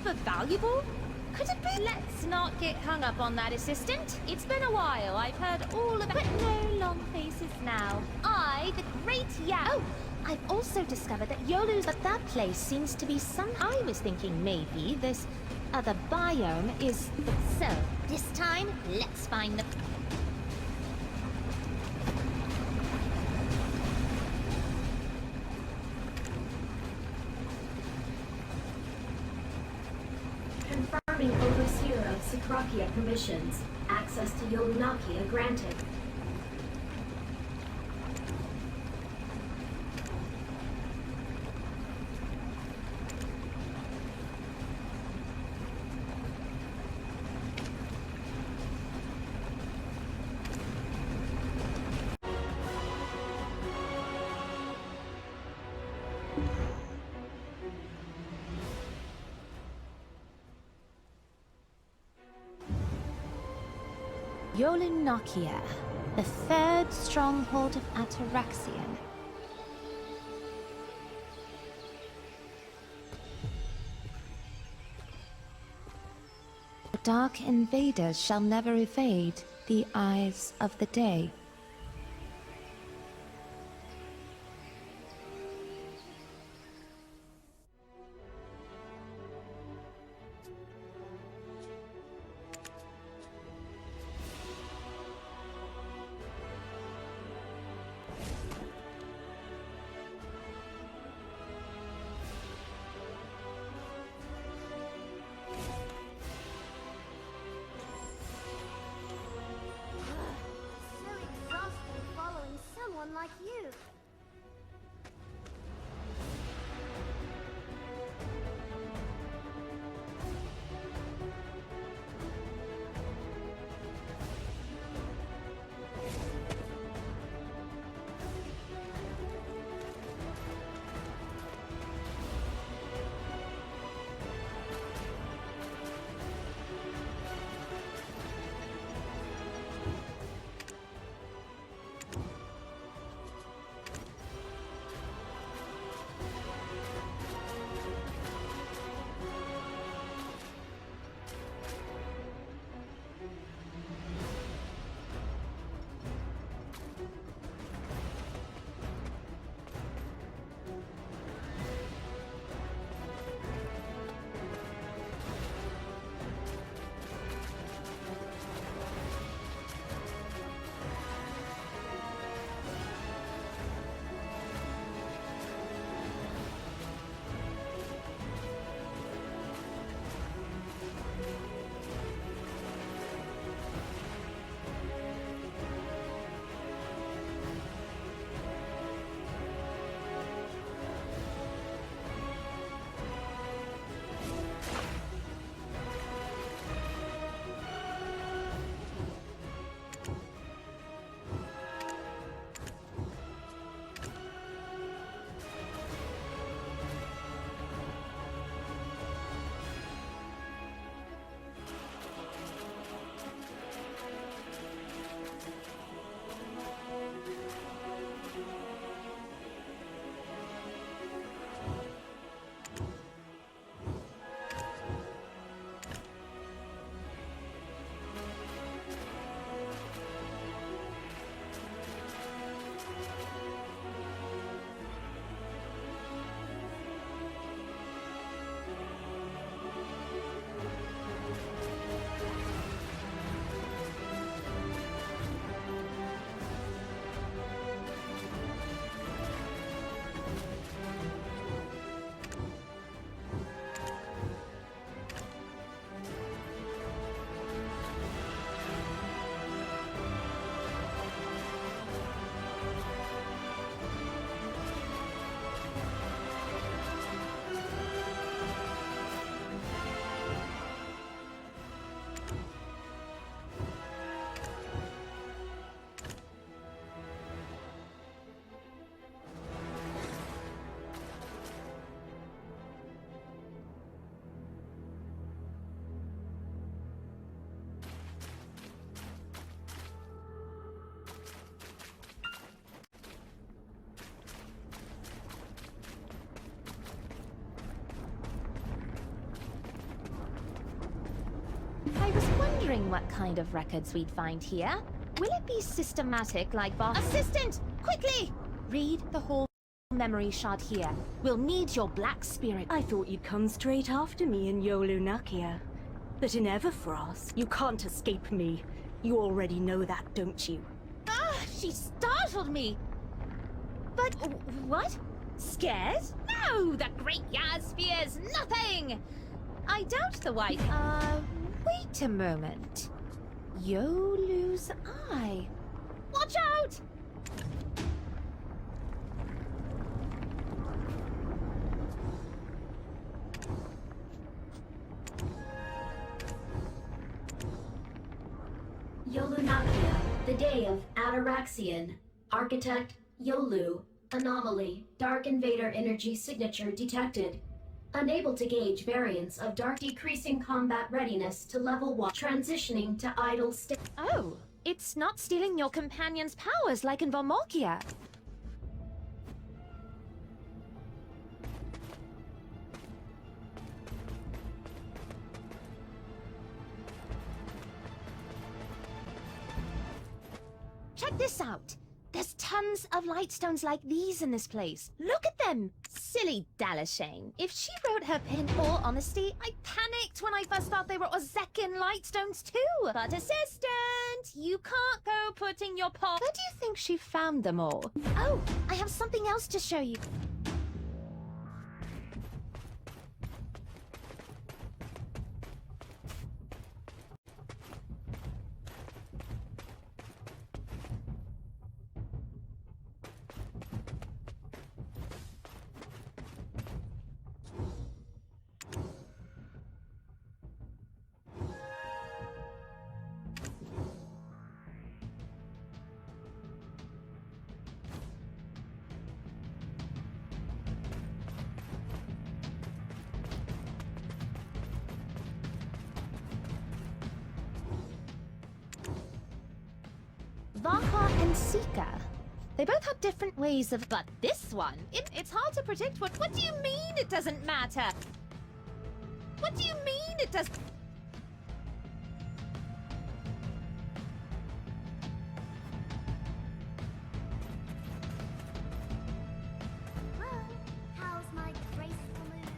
rather valuable? Could it be? Let's not get hung up on that, assistant. It's been a while. I've heard all about. But no long faces now. I, the great Oh, I've also discovered that but that place seems to be some. I was thinking maybe this other biome is. So this time, let's find the. Confirming Overseer of Atoraxxion permissions. Access to Yolunakea granted. Yolunakea, the third stronghold of Atoraxxion. The dark invaders shall never evade the eyes of the day. Like you. wondering what kind of records we'd find here. Will it be systematic like Assistant! Quickly! Read the whole memory shard here. We'll need your black spirit. I thought you'd come straight after me in Yolunakea. But in Everfrost, you can't escape me. You already know that, don't you? Ah, she startled me! But, what? Scared? No, the Great Yaz fears nothing! I doubt the white... wait a moment. Yolu's eye. Watch out! Yolunakea, the day of Atoraxxion. Architect, Yolu. Anomaly, Dark Invader energy signature detected. Unable to gauge variants of dark, decreasing combat readiness to level 1, transitioning to idle state. Oh, it's not stealing your companion's powers like in Valmorkia. Check this out. There's tons of lightstones like these in this place. Look at them! Silly Dalashane. If she wrote her pin, in all honesty, I panicked when I first thought they were Ozekan lightstones too. But assistant, you can't go putting your paw. Where do you think she found them all? Oh, I have something else to show you. Vaha and Sika. They both have different ways of... But this one, it's hard to predict what... What do you mean it doesn't matter? What do you mean it does... Well, how's my graceful move?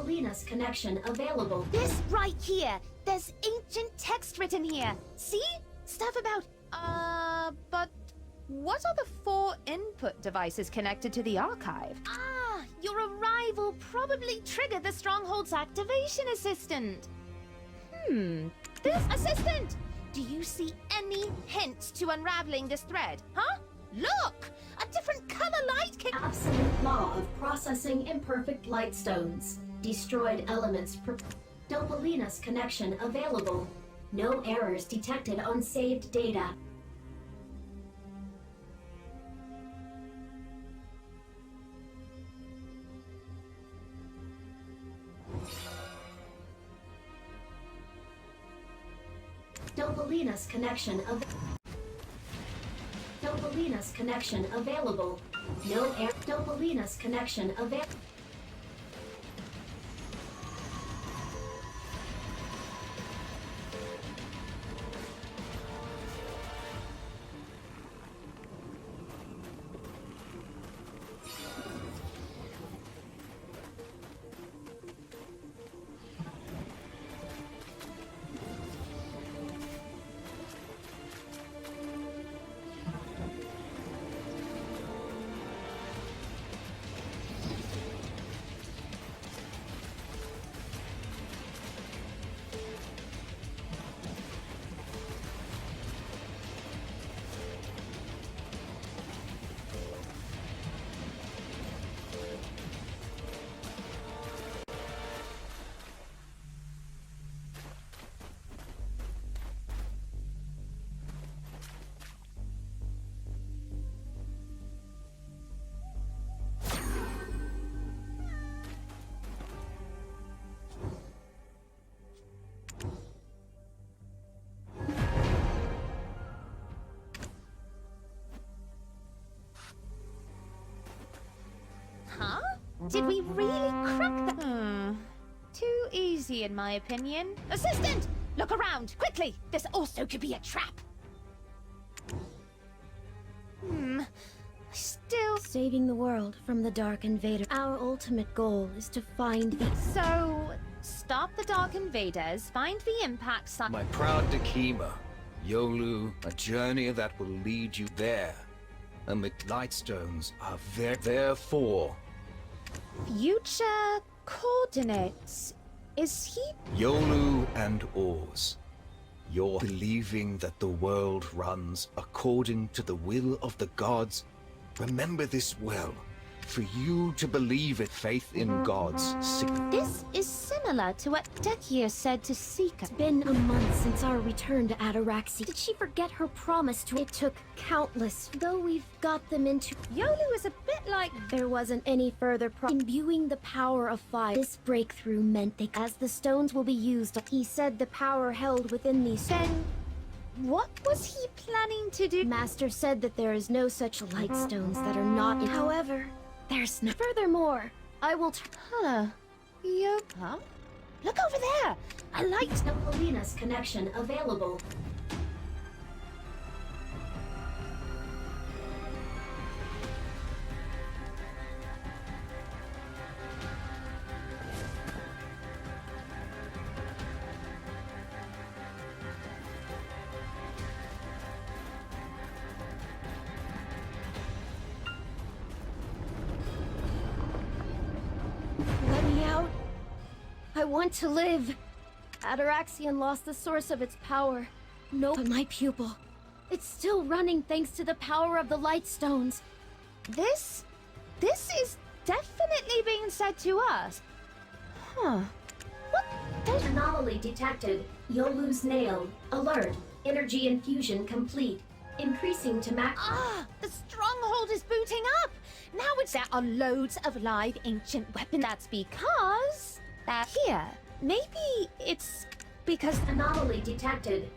Dopalina's connection available. This right here. There's ancient text written here. See? Stuff about... but what are the 4 input devices connected to the archive? Ah, your arrival probably triggered the Stronghold's activation assistant. This assistant! Do you see any hints to unraveling this thread, huh? Look! A different color light can... Absolute law of processing imperfect light stones. Destroyed elements. Dopalina's connection available. No errors detected on saved data. Dopalina's connection Dopalina's connection available. No air. Dopalina's connection available. Huh? Did we really crack the... Too easy, in my opinion. Assistant! Look around, quickly! This also could be a trap. Still... Saving the world from the Dark Invader. Our ultimate goal is to find the... So, stop the Dark Invaders, find the impact site... My proud Dakima, Yolu, a journey that will lead you there. And the Lightstones are therefore... Future coordinates. Is he... Yolu and Oz. You're believing that the world runs according to the will of the gods. Remember this well. For you to believe it, faith in gods. This is similar to what Dekir said to Seeker. It's been a month since our return to Atoraxxion. Did she forget her promise to... It took countless, though we've got them into... Yolu is a bit like... There wasn't any further imbuing the power of fire. This breakthrough meant they... As the stones will be used, he said the power held within these... Then... What was he planning to do? Master said that there is no such light stones that are not... However... There's no... Furthermore, I will... Huh? Look over there! A light... Dopalina's connection available. Let me out. I want to live. Atoraxxion lost the source of its power. No, but my pupil. It's still running thanks to the power of the light stones. This is definitely being said to us. Huh. What? Anomaly detected. Yolu's nail. Alert. Energy infusion complete. Increasing to max... Ah! The stronghold is booting up! Now there are loads of live ancient weapons. That's because... That here. Maybe it's because... Anomaly detected.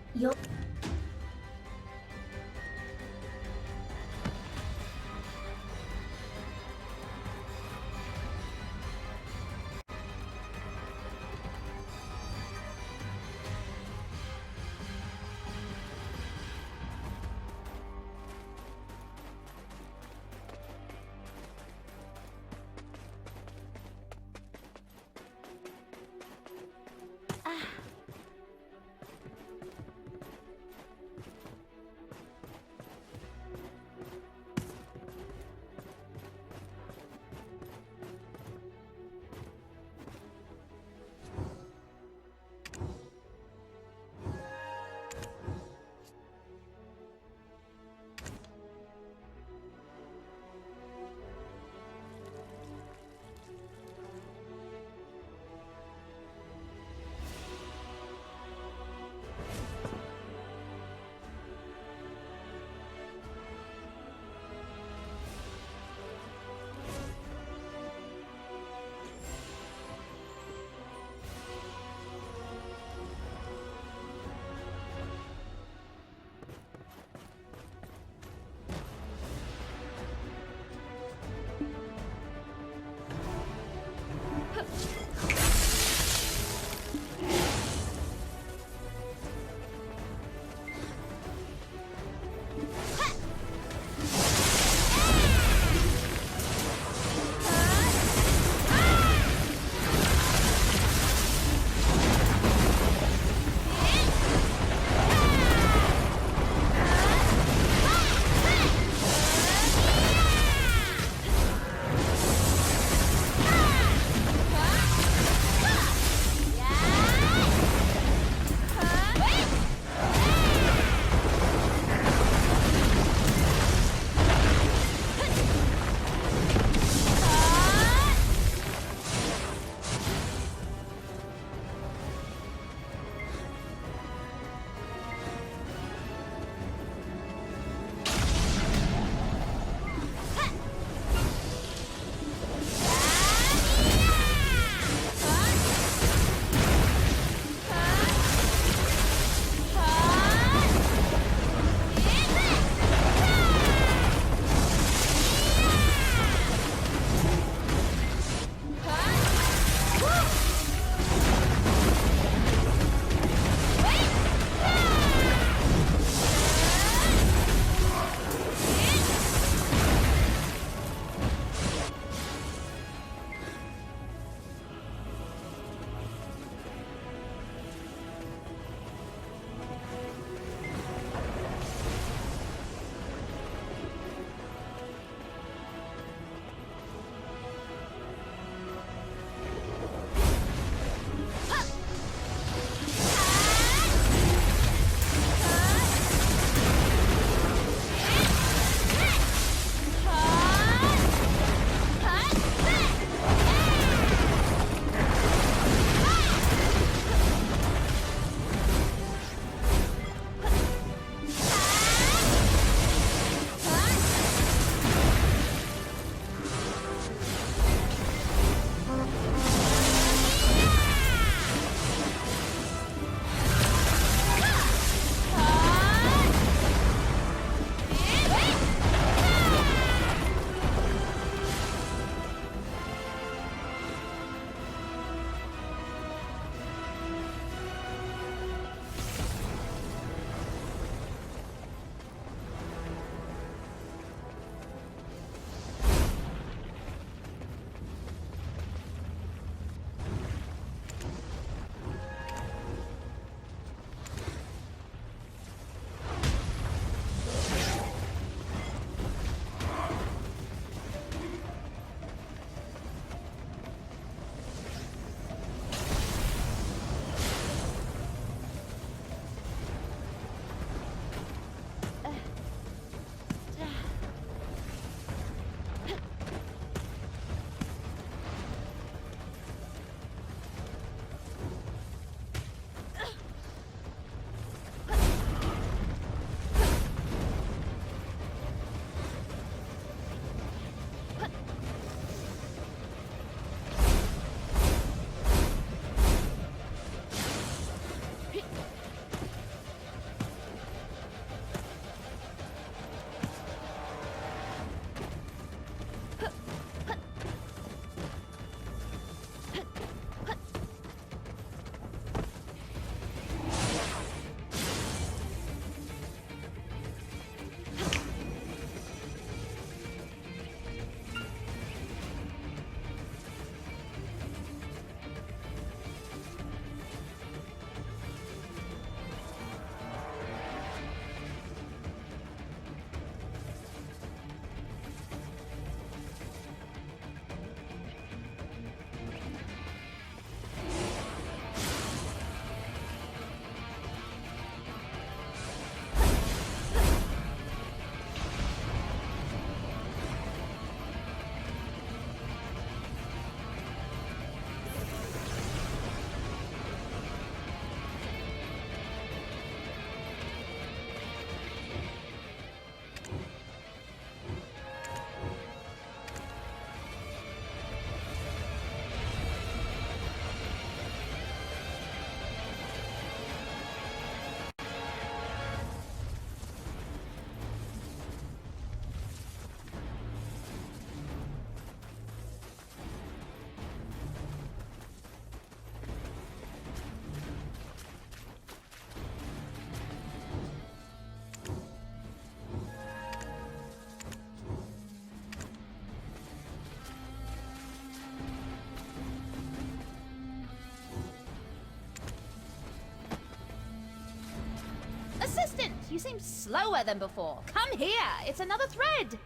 seem slower than before. Come here, it's another thread.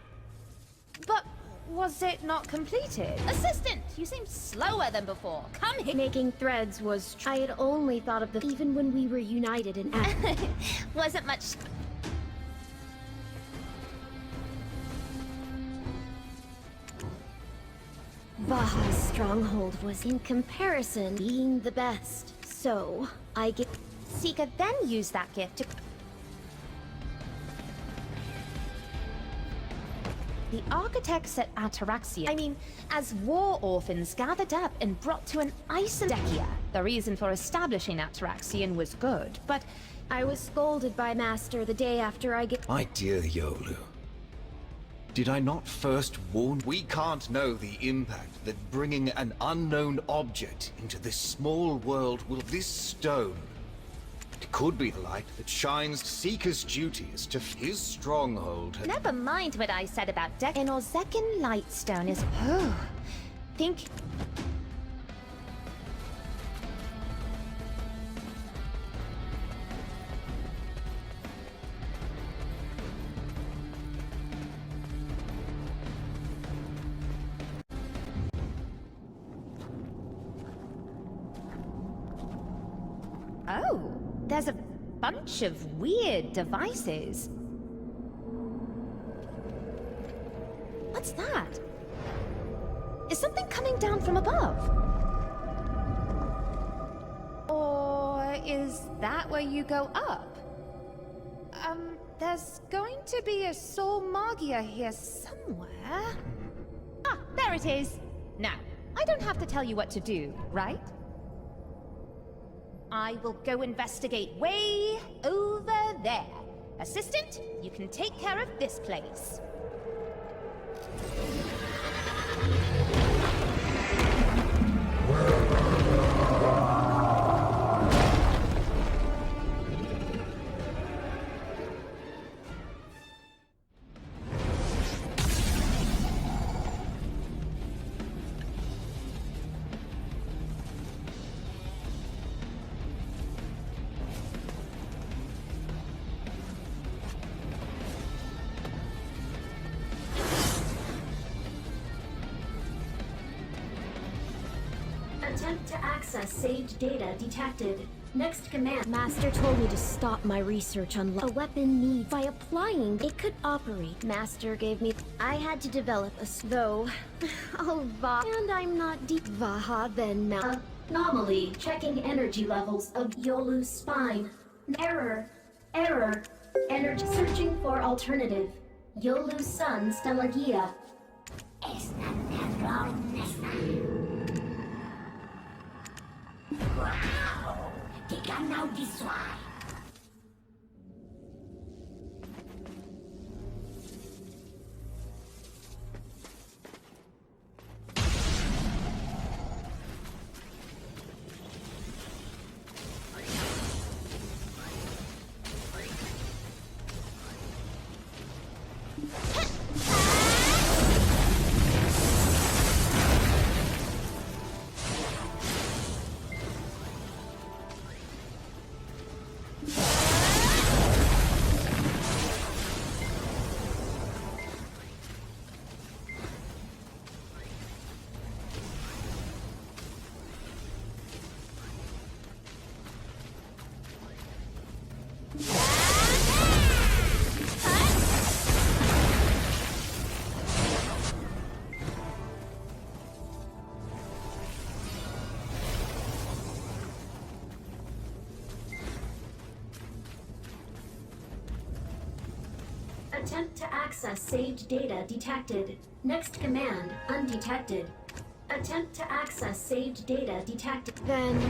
But was it not completed? Assistant, you seem slower than before. Come here. Making threads was. I had only thought of the. Even when we were united in. Wasn't much. Vaha's stronghold was, in comparison, being the best. So, I get. Seeker then used that gift to... The architects at Atoraxxion, as war orphans gathered up and brought to an Isodecia. The reason for establishing Atoraxxion was good, but I was scolded by Master the day after I get. My dear Yolu, did I not first warn? We can't know the impact that bringing an unknown object into this small world will. This stone. It could be the light that shines. Seeker's duty is to his stronghold. never mind what I said about Deck. An Orzekan Lightstone is... Think... Oh, there's a bunch of weird devices. What's that? Is something coming down from above? Or is that where you go up? There's going to be a Soul Magia here somewhere. Ah, there it is! Now, I don't have to tell you what to do, right? I will go investigate way over there. Assistant, you can take care of this place. Attempt to access saved data detected. Next command. Master told me to stop my research on a weapon needs. By applying, it could operate. Master gave me. I had to develop a. Though. Oh, and I'm not deep. Vaha then Anomaly. Checking energy levels of Yolu's spine. Error. Error. Energy. Searching for alternative. Yolu's son, Stellagia. Attempt to access saved data detected. Next command, undetected. Attempt to access saved data detected. Then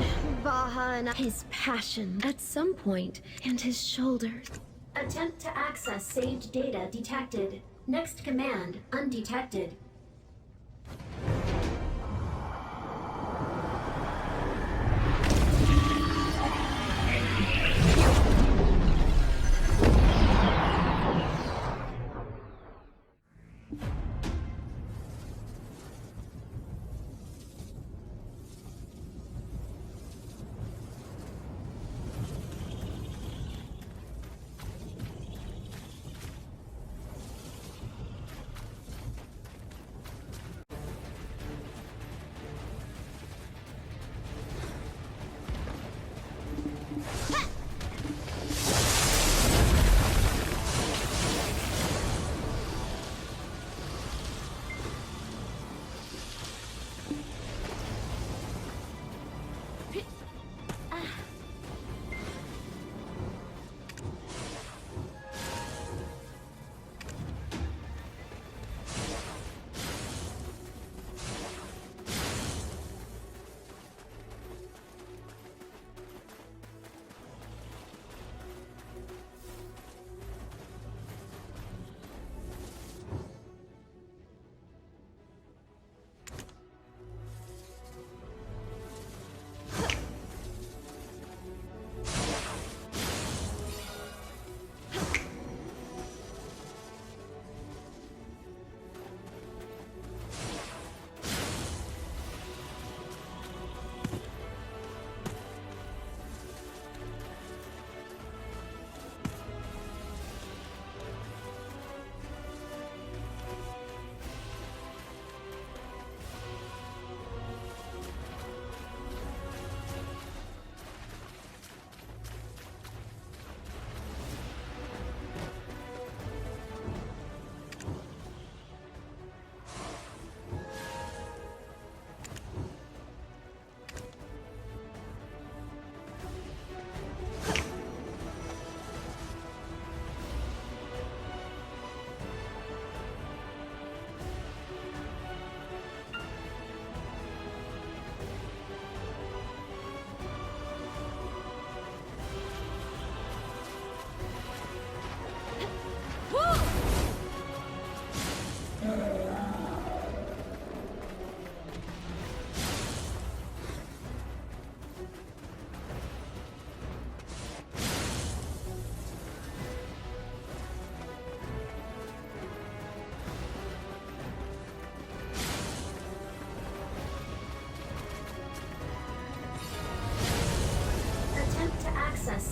Vaha and his passion at some point, and his shoulders. Attempt to access saved data detected. Next command, undetected.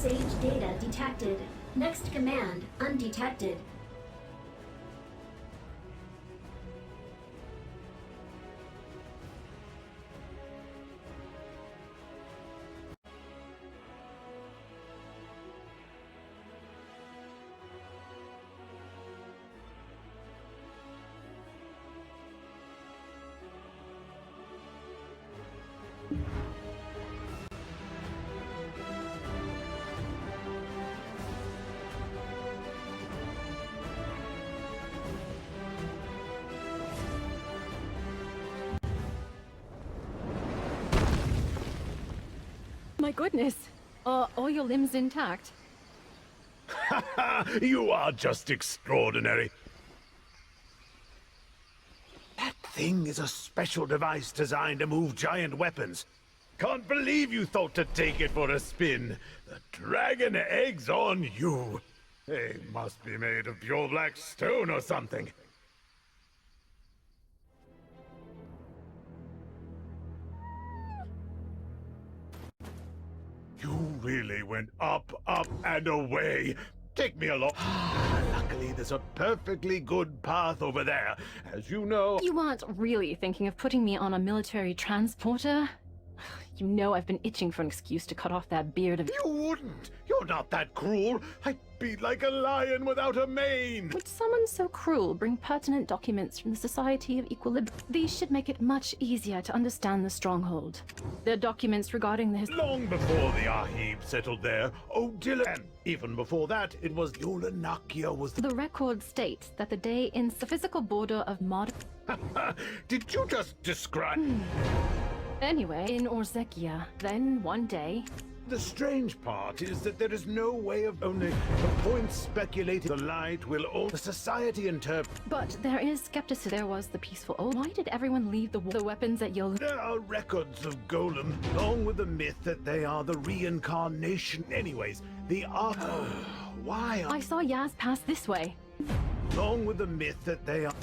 Sage data detected. Next command undetected. My goodness. Are all your limbs intact? You are just extraordinary. That thing is a special device designed to move giant weapons. Can't believe you thought to take it for a spin. The dragon eggs on you. They must be made of pure black stone or something. You really went up, up, and away. Take me along. Luckily, there's a perfectly good path over there. As you know... You aren't really thinking of putting me on a military transporter? You know I've been itching for an excuse to cut off that beard of... You wouldn't! You're not that cruel! I'd be like a lion without a mane! Would someone so cruel bring pertinent documents from the Society of Equilibrium? These should make it much easier to understand the stronghold. They're documents regarding the... Long before the Ahib settled there, Odila... And even before that, it was Yolunakea was The record states that the day in the physical border of modern... Did you just describe... Anyway, in Orzekia, then one day... The strange part is that there is no way of only the points speculating the light will all the society interpret. But there is skepticism. There was the peaceful old... Why did everyone leave the weapons at Yolu? There are records of Golem, along with the myth that they are the reincarnation. Anyways, the why? I saw Yaz pass this way. Along with the myth that they are...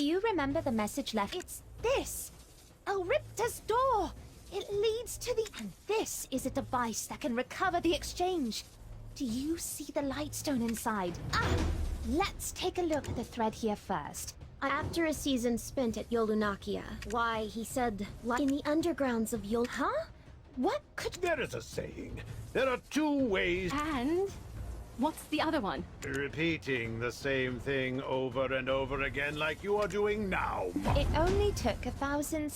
Do you remember the message left? It's this! Elripta's door! It leads to the... And this is a device that can recover the exchange. Do you see the lightstone inside? Ah! Let's take a look at the thread here first. After a season spent at Yolunakea, why, he said, like in the undergrounds of Yol... Huh? What could... There is a saying. There are two ways. And what's the other one? Repeating the same thing over and over again like you are doing now. It only took 1,000...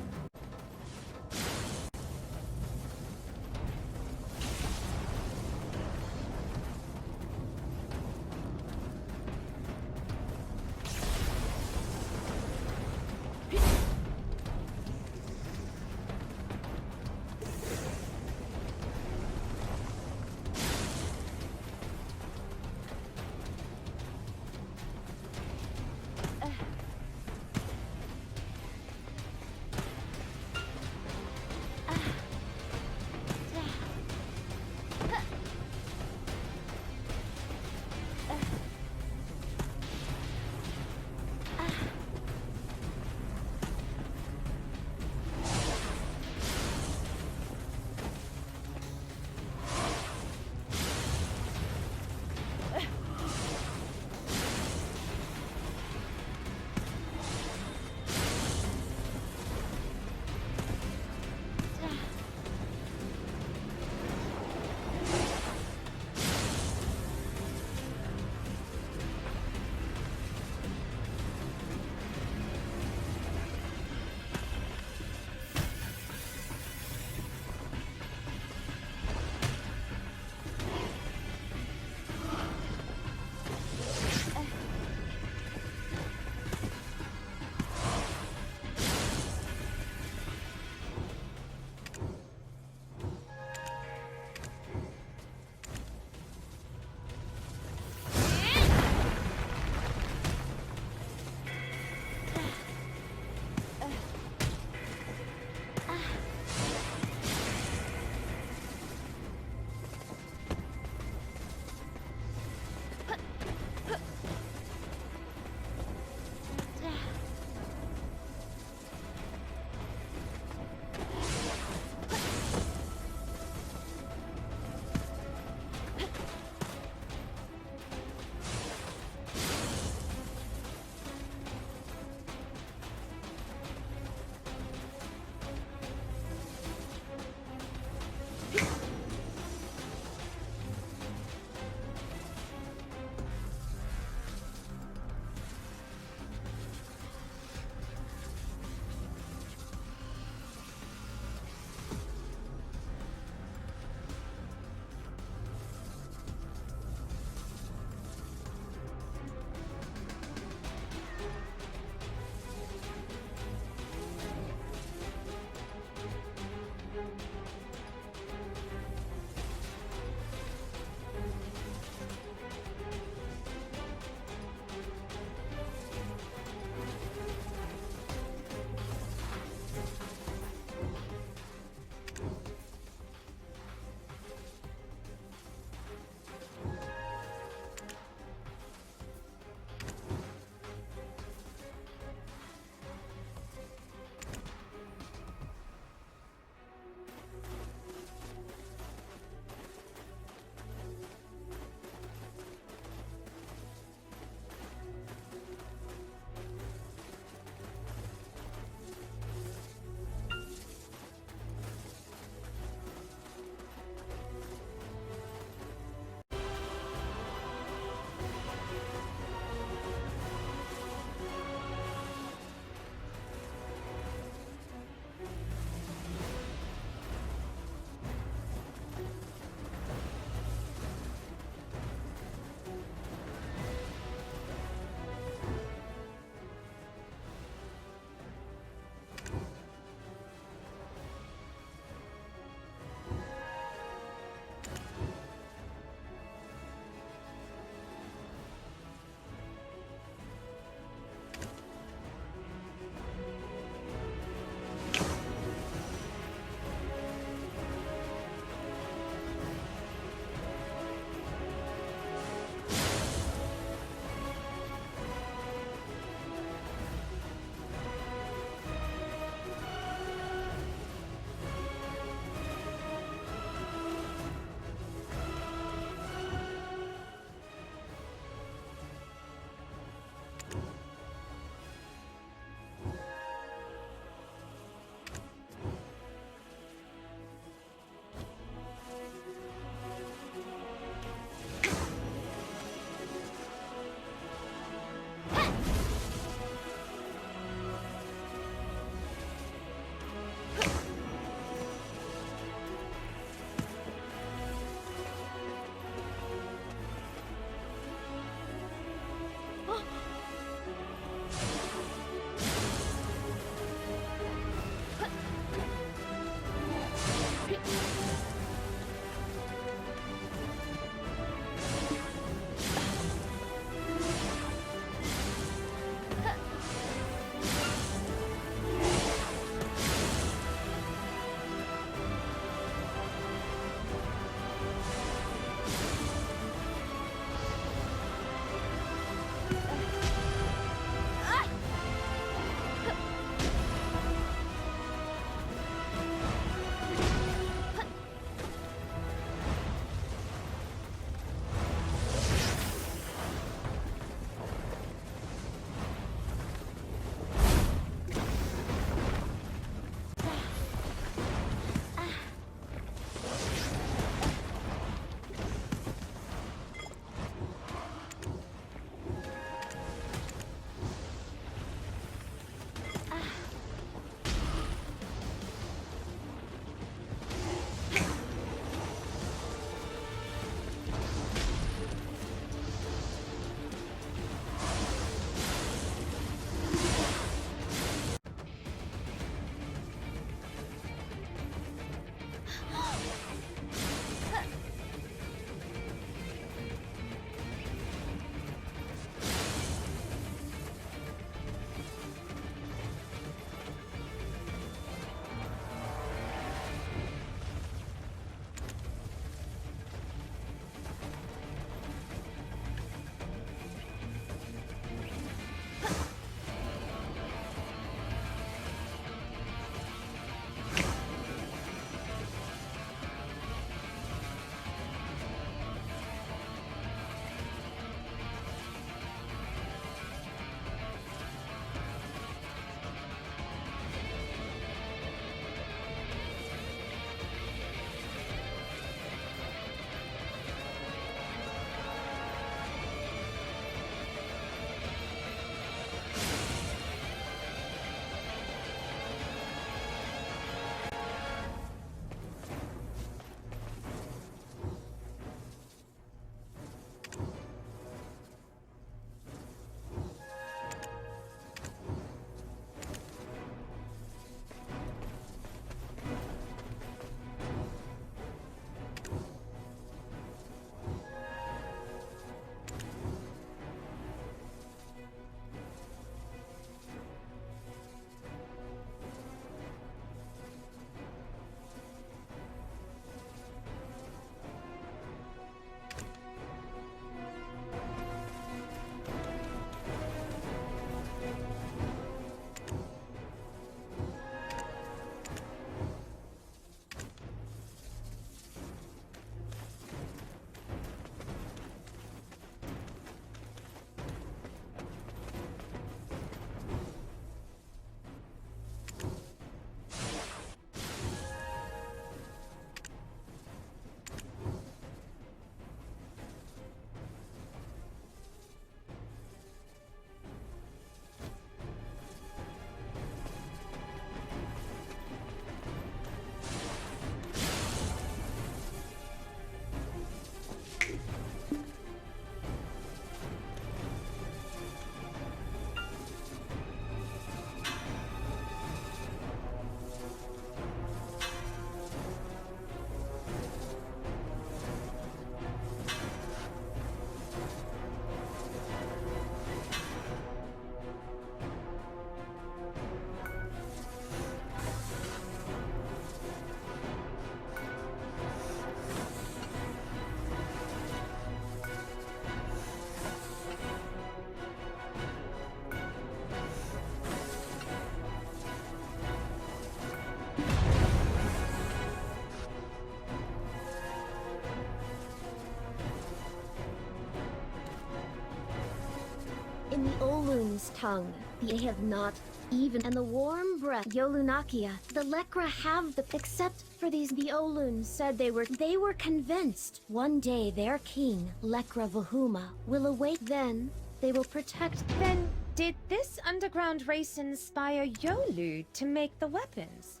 in the Olune's tongue. They have not even, and the warm breath, Yolunakea. The Lekra have the, except for these, the Olun said they were convinced one day their king, Lekra Vahuma, will awake. Then they will protect. Then, did this underground race inspire Yolu to make the weapons?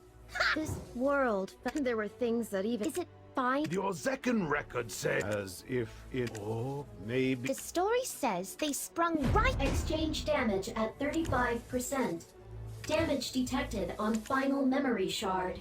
This world, there were things that even, is it fine? Your Zekan record says as if it, or maybe. The story says they sprung right. Exchange damage at 35%. Damage detected on final memory shard.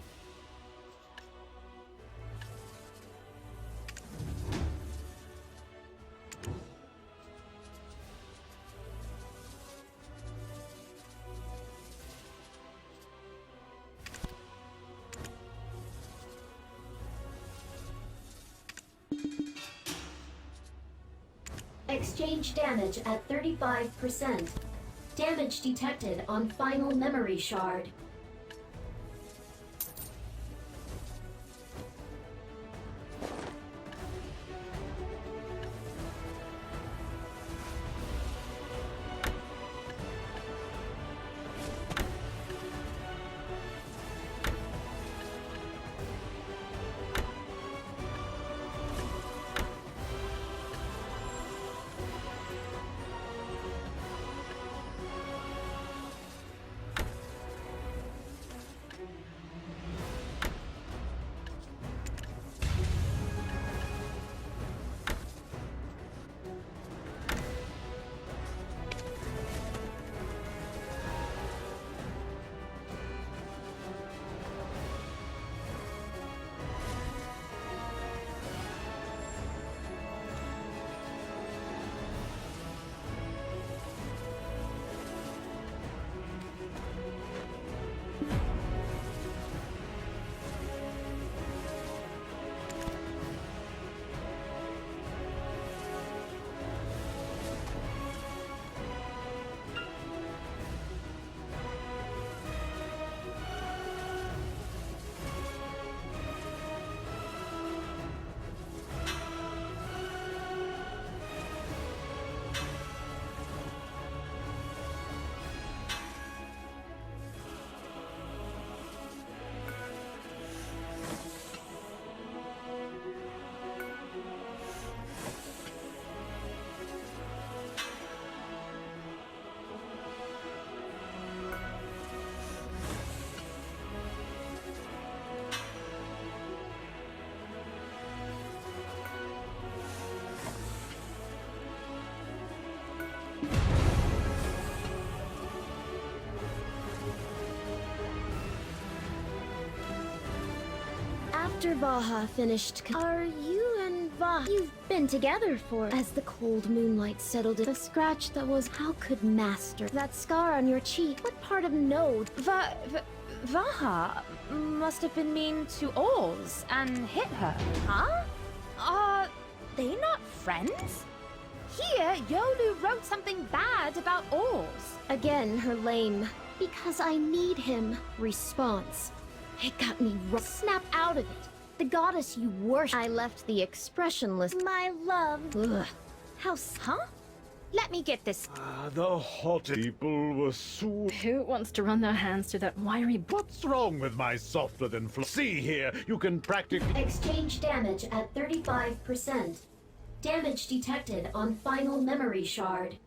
Exchange damage at 35%. Damage detected on final memory shard. After Vaha finished, are you and Vaha, you've been together for, as the cold moonlight settled in, the scratch that was, how could Master, that scar on your cheek, what part of Node? Vaha must have been mean to Oz and hit her. Huh? Are they not friends? Here, Yolu wrote something bad about Oz. Again, her lame, because I need him, response. It got me snap out of it. The goddess you worship. I left the expressionless. My love. Ugh. How, huh? Let me get this. The hot people were so. Who wants to run their hands through that wiry What's wrong with my softer than See here, you can practically. Exchange damage at 35%. Damage detected on final memory shard.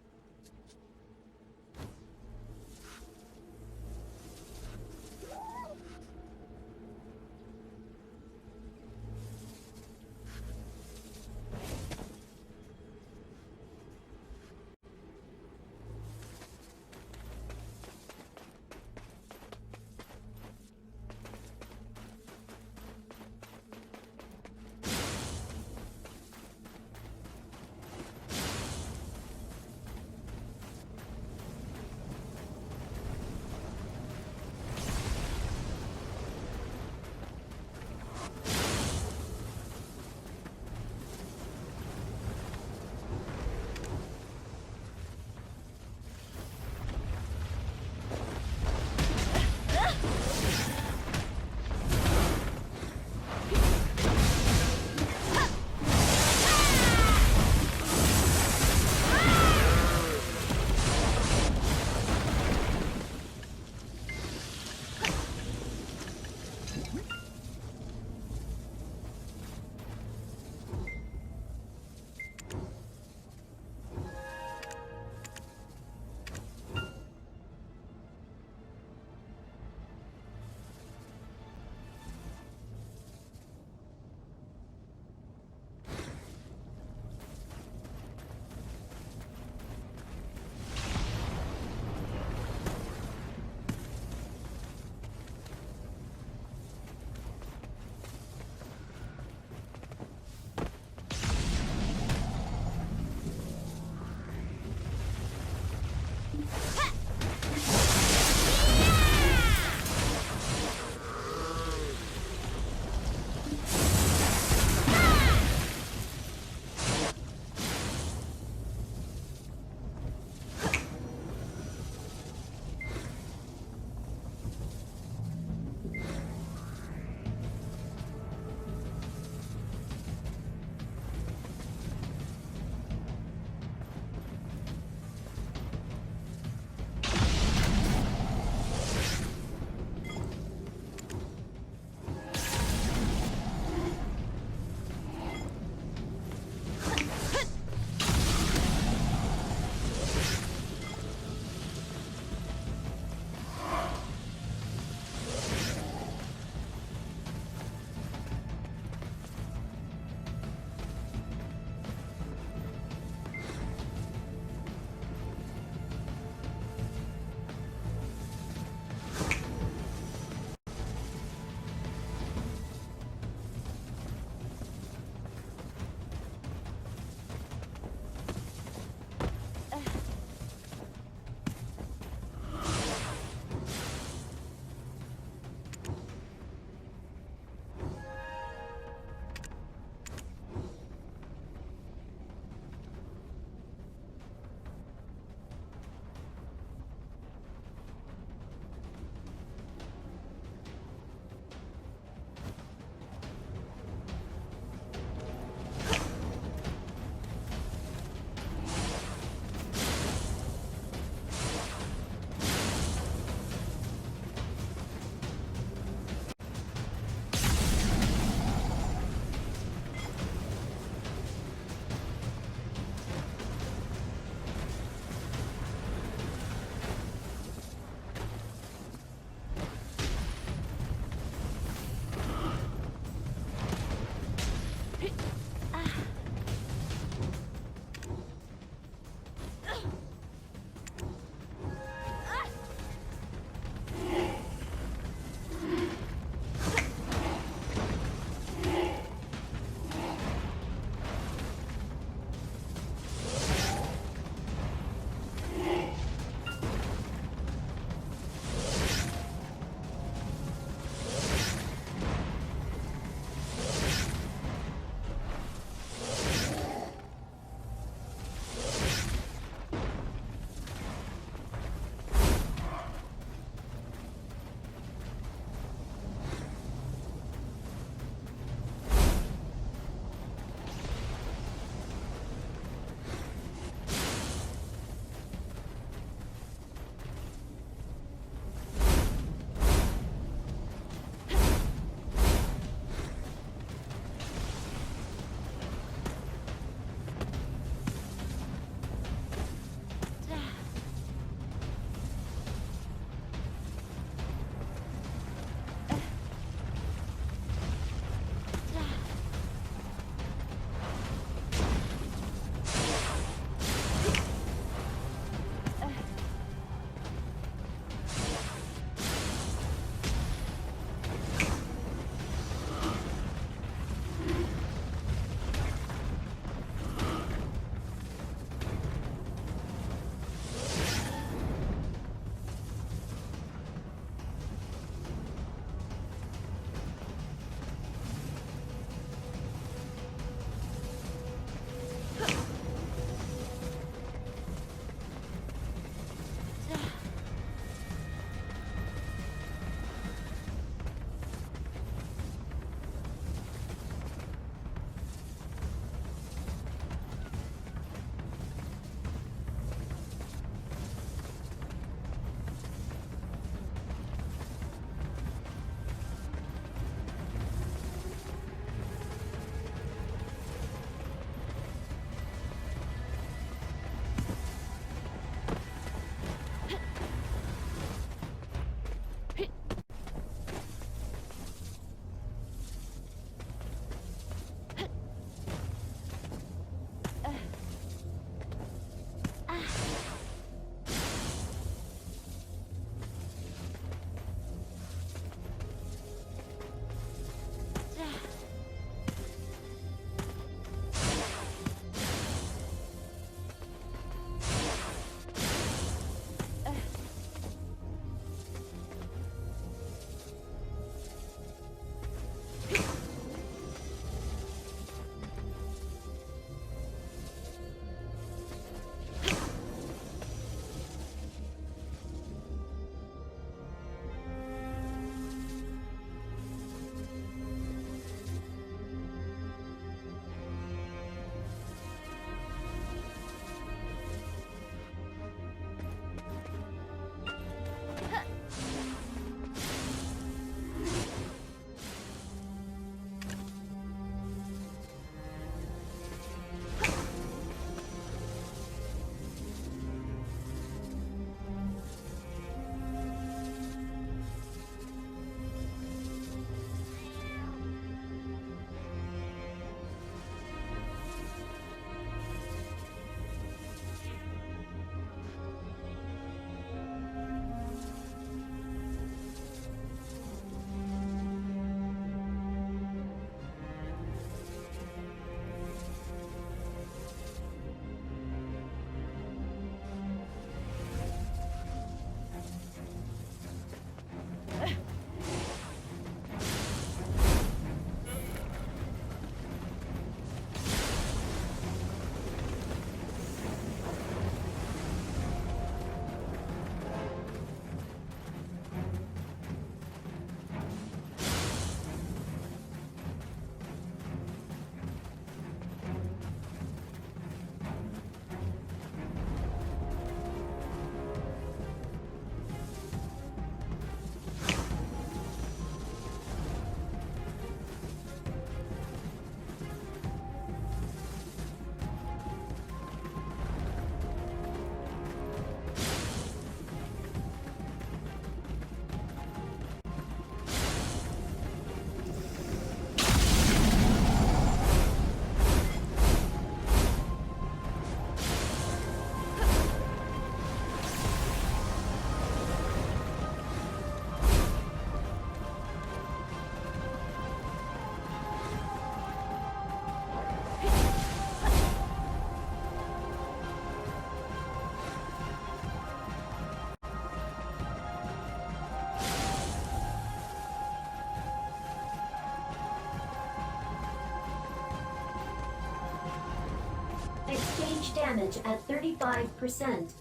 Exchange damage at 35%.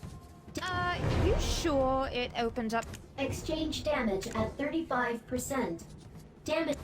You sure it opened up? Exchange damage at 35%. Damage.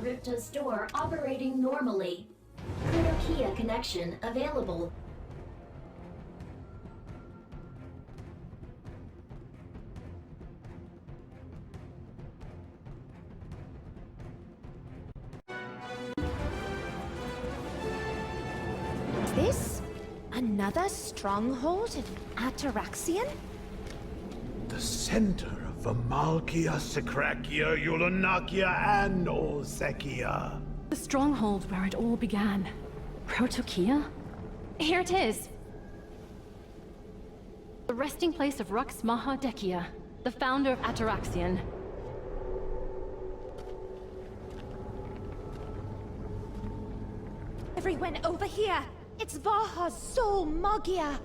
Ripta's door operating normally. Yolunakea connection available. This? Another stronghold of Atoraxxion? The center of Atoraxxion Yolunakea and Ozekea. The stronghold where it all began. Protokea? Here it is. The resting place of Rux Mahadekea, the founder of Atoraxxion. Everyone over here! It's Vaha's soul Magia!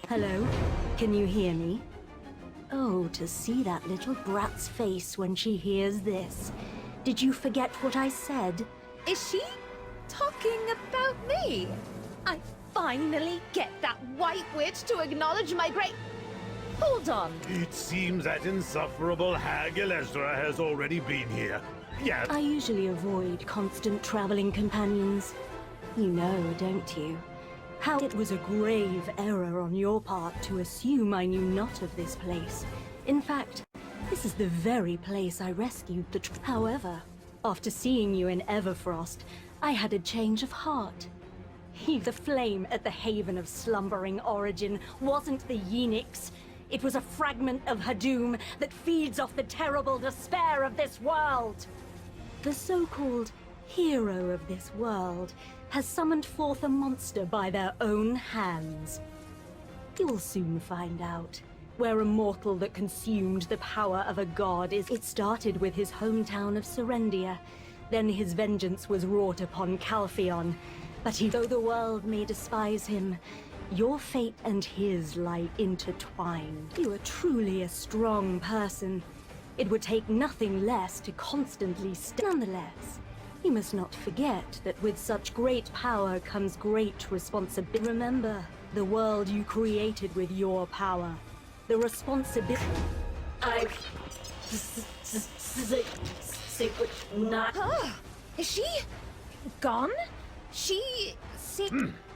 Hello? Can you hear me? Oh, to see that little brat's face when she hears this. Did you forget what I said? Is she talking about me? I finally get that white witch to acknowledge my great... Hold on. It seems that insufferable hag Elezra has already been here. Yes. I usually avoid constant traveling companions. You know, don't you? How it was a grave error on your part to assume I knew not of this place. In fact, this is the very place I rescued the However, after seeing you in Everfrost, I had a change of heart. The flame at the Haven of Slumbering Origin wasn't the Yenix. It was a fragment of her doom that feeds off the terrible despair of this world. The so-called hero of this world has summoned forth a monster by their own hands. You'll soon find out. Where a mortal that consumed the power of a god is... It started with his hometown of Serendia. Then his vengeance was wrought upon Calpheon. But though the world may despise him, your fate and his lie intertwined. You are truly a strong person. It would take nothing less to constantly Nonetheless, you must not forget that with such great power comes great responsibility. Remember, the world you created with your power. The responsibility... Is she... gone? She...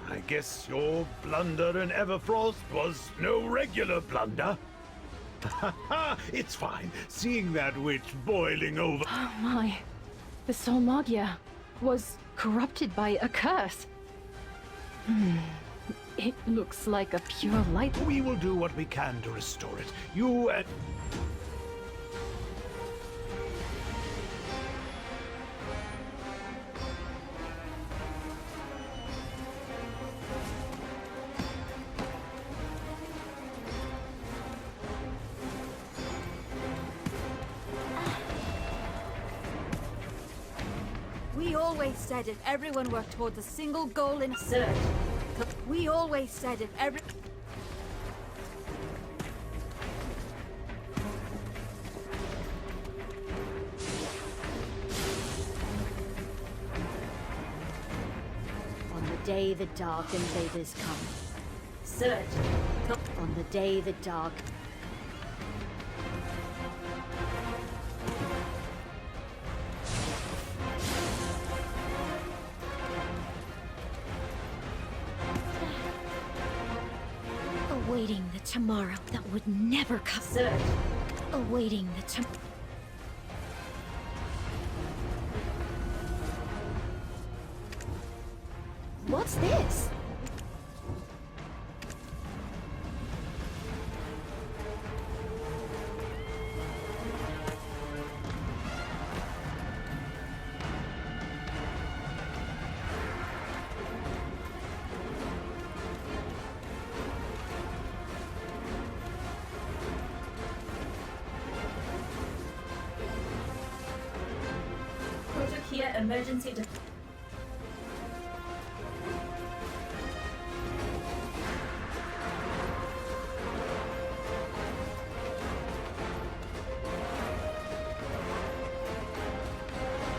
I guess your blunder in Everfrost was no regular blunder. It's fine, seeing that witch boiling over. Oh my. The soul Magia was corrupted by a curse. It looks like a pure light. We will do what we can to restore it. You and... We always said if everyone worked towards a single goal in search. We always said if every... On the day the Dark Invaders come. Search. On the day the Dark... Awaiting the tomorrow that would never come. Sir. Awaiting the tomorrow. What's this? Here, emergency.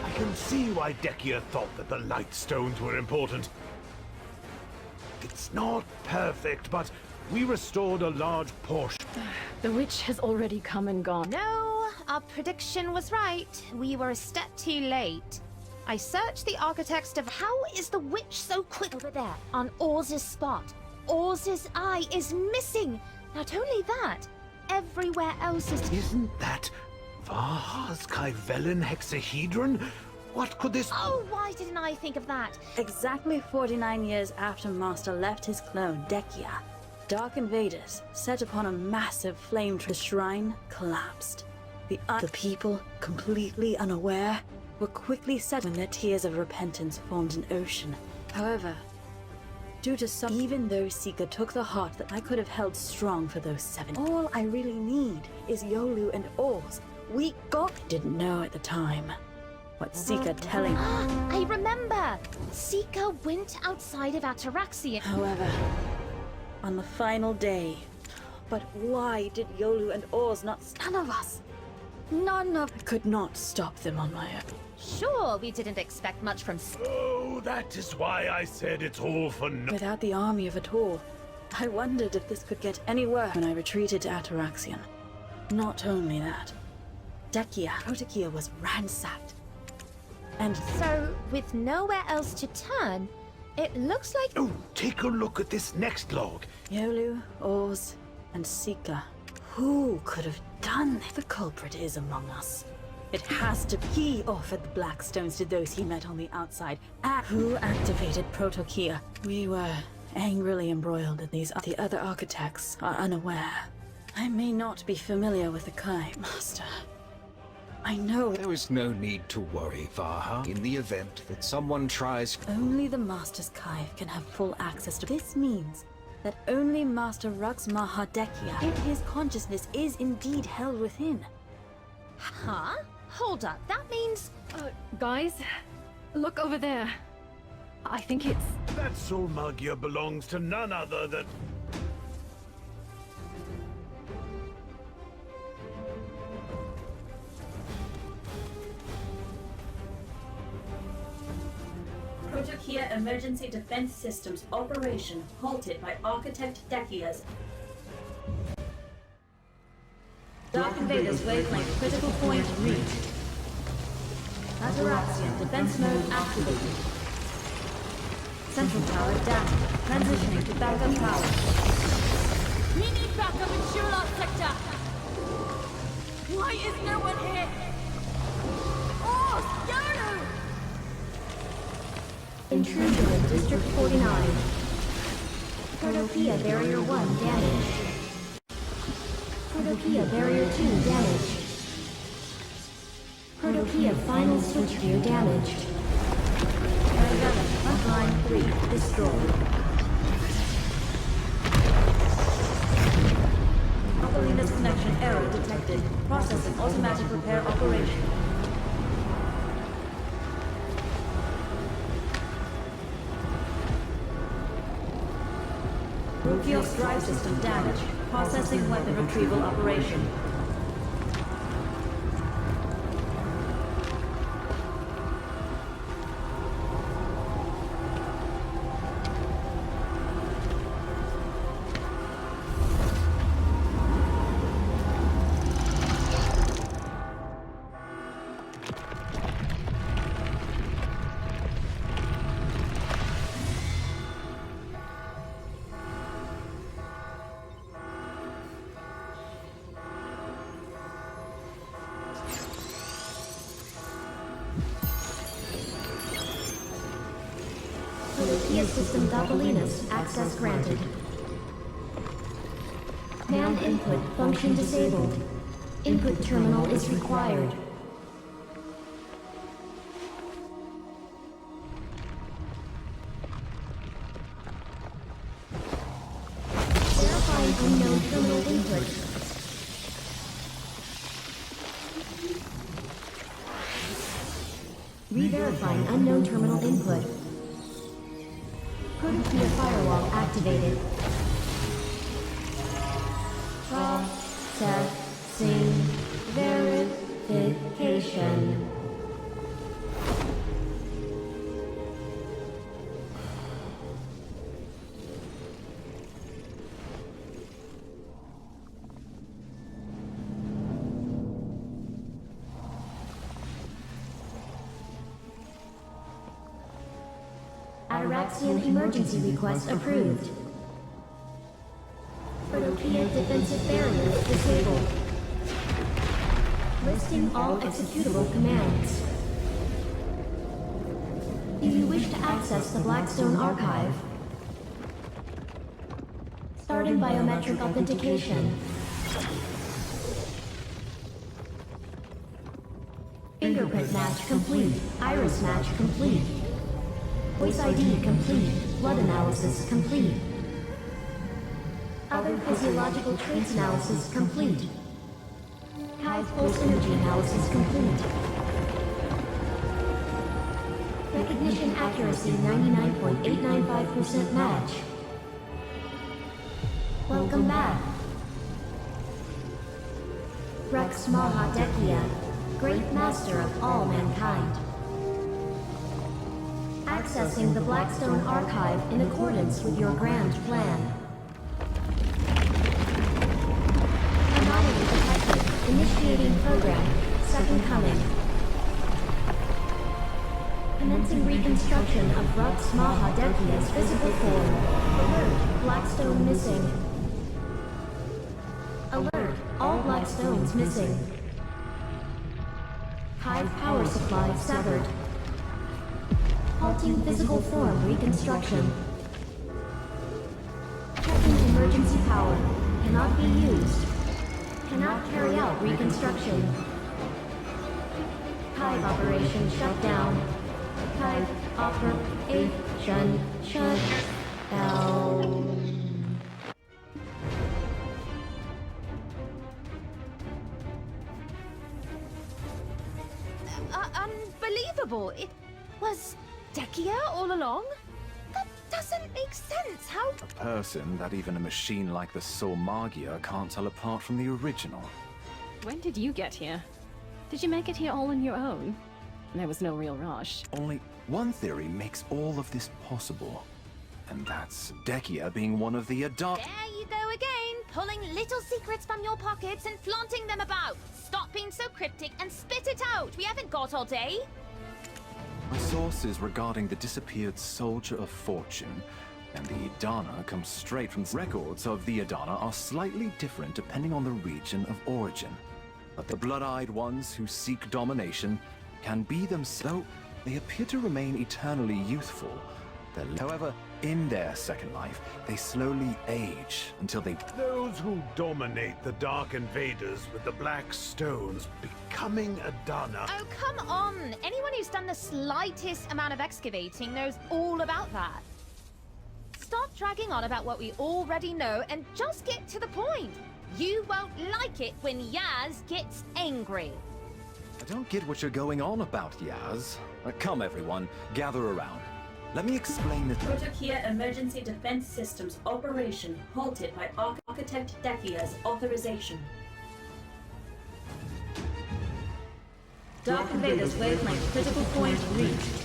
I can see why Dekia thought that the light stones were important. It's not perfect, but we restored a large portion. The witch has already come and gone. No, our prediction was right. We were a step too late. I searched the architects of how is the witch so quick over there on Orz's spot. Orz's eye is missing. Not only that, everywhere else is. Isn't that Vaha's Kyvelen hexahedron? What could this... Oh, why didn't I think of that? Exactly 49 years after Master left his clone, Dekia, dark invaders set upon a massive flame. The shrine collapsed. The people, completely unaware, were quickly set when their tears of repentance formed an ocean. However, due to some, even though Sika took the heart that I could have held strong for those 7, all I really need is Yolu and Orz. We didn't know at the time what Sika telling. I remember! Sika went outside of Atoraxxion. However, on the final day, but why did Yolu and Orz not? None of us. None of. I could not stop them on my own. Sure, we didn't expect much from. Oh, that is why I said it's all for no... Without the army of Ator, I wondered if this could get any worse when I retreated to Atoraxxion. Not only that, Protokia was ransacked. And So, with nowhere else to turn, it looks like. Oh, take a look at this next log. Yolu, Orz, and Sika. Who could have done this? The culprit is among us. It has to be. He offered the black stones to those he met on the outside. Who activated Protokia? We were angrily embroiled in these. The other architects are unaware. I may not be familiar with the Kai, Master. I know. There is no need to worry, Vaha. In the event that someone tries... Only the Master's Kai can have full access to. This means that only Master Rux Mahadekia, if his consciousness is indeed held within. Huh? Hold up, that means. Guys, look over there. I think it's... That soul magia belongs to none other than... Protokia emergency defense systems operation halted by Architect Dekia's. Dark Invaders wavelength critical point reached. Atoraxxion defense mode activated. Central tower down. Transitioning to backup power. We need backup in Shurlock sector! Why is no one here? Oh, Yolu! Intrusion in District 49. Protokia Barrier 1 damaged. Protokia Barrier 2 damaged. Protokia Final Switchgear damaged. Frontline 3 destroyed. Opelinus connection error detected. Processing automatic repair operation. Rukios drive system damaged. Processing weapon retrieval operation. Protopia system Doppelina's access granted. Man input function disabled. Input terminal is required. Verifying unknown terminal input. Re-verifying unknown terminal input. Protopia firewall activated. Processing verification. Atoraxxion emergency request approved. Protopia defensive barrier disabled. Listing all executable commands. Do you wish to access the Blackstone archive? Starting biometric authentication. Fingerprint match complete. Iris match complete. Voice ID complete. Blood analysis complete. Other physiological traits analysis complete. Hive pulse energy analysis complete. Recognition accuracy 99.895% match. Welcome back. Rex Mahadekya, Great Master of all mankind. Accessing the Blackstone archive in accordance with your grand plan. Anomaly detected. Initiating program. Second coming. Commencing reconstruction of Rex Mahadekya's physical form. Alert. Blackstone missing. Alert. All Blackstones missing. Hive power supply severed. Halting physical form reconstruction. Checking emergency power. Cannot be used. Cannot carry out reconstruction. Hive operation shut down. Hive operation shut down. Unbelievable! It was Dekia all along? That doesn't make sense. How? A person that even a machine like the Soul Magia can't tell apart from the original. When did you get here? Did you make it here all on your own? There was no real rush. Only one theory makes all of this possible. And that's Dekia being one of the There you go again, pulling little secrets from your pockets and flaunting them about. Stop being so cryptic and spit it out. We haven't got all day. My sources regarding the disappeared Soldier of Fortune and the Idana come straight from records of the Idana are slightly different depending on the region of origin. But the blood-eyed ones who seek domination can be themselves. They appear to remain eternally youthful. However, in their second life, they slowly age until they... Those who dominate the Dark Invaders with the Black Stones becoming Idana. Oh, come on. Anyone who's done the slightest amount of excavating knows all about that. Stop dragging on about what we already know and just get to the point. You won't like it when Yaz gets angry. I don't get what you're going on about, Yaz. Come, everyone, gather around. Let me explain this. Protopia Emergency Defense Systems operation halted by Architect Dekia's authorization. Dark Invaders wavelength critical point reached.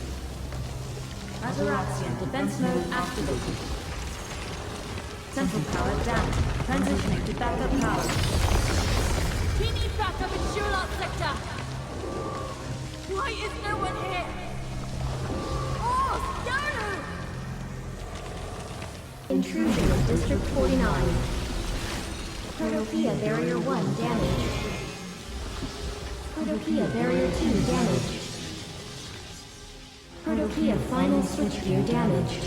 Atoraxxion defense mode activated. Central power down. Transitioning to backup power. We need backup in Shulot sector. Why is no one here? Oh, Yolu! Intrusion of District 49. Protopia Barrier 1 damaged. Protopia Barrier 2 damaged. Protopia Final Switchgear damaged.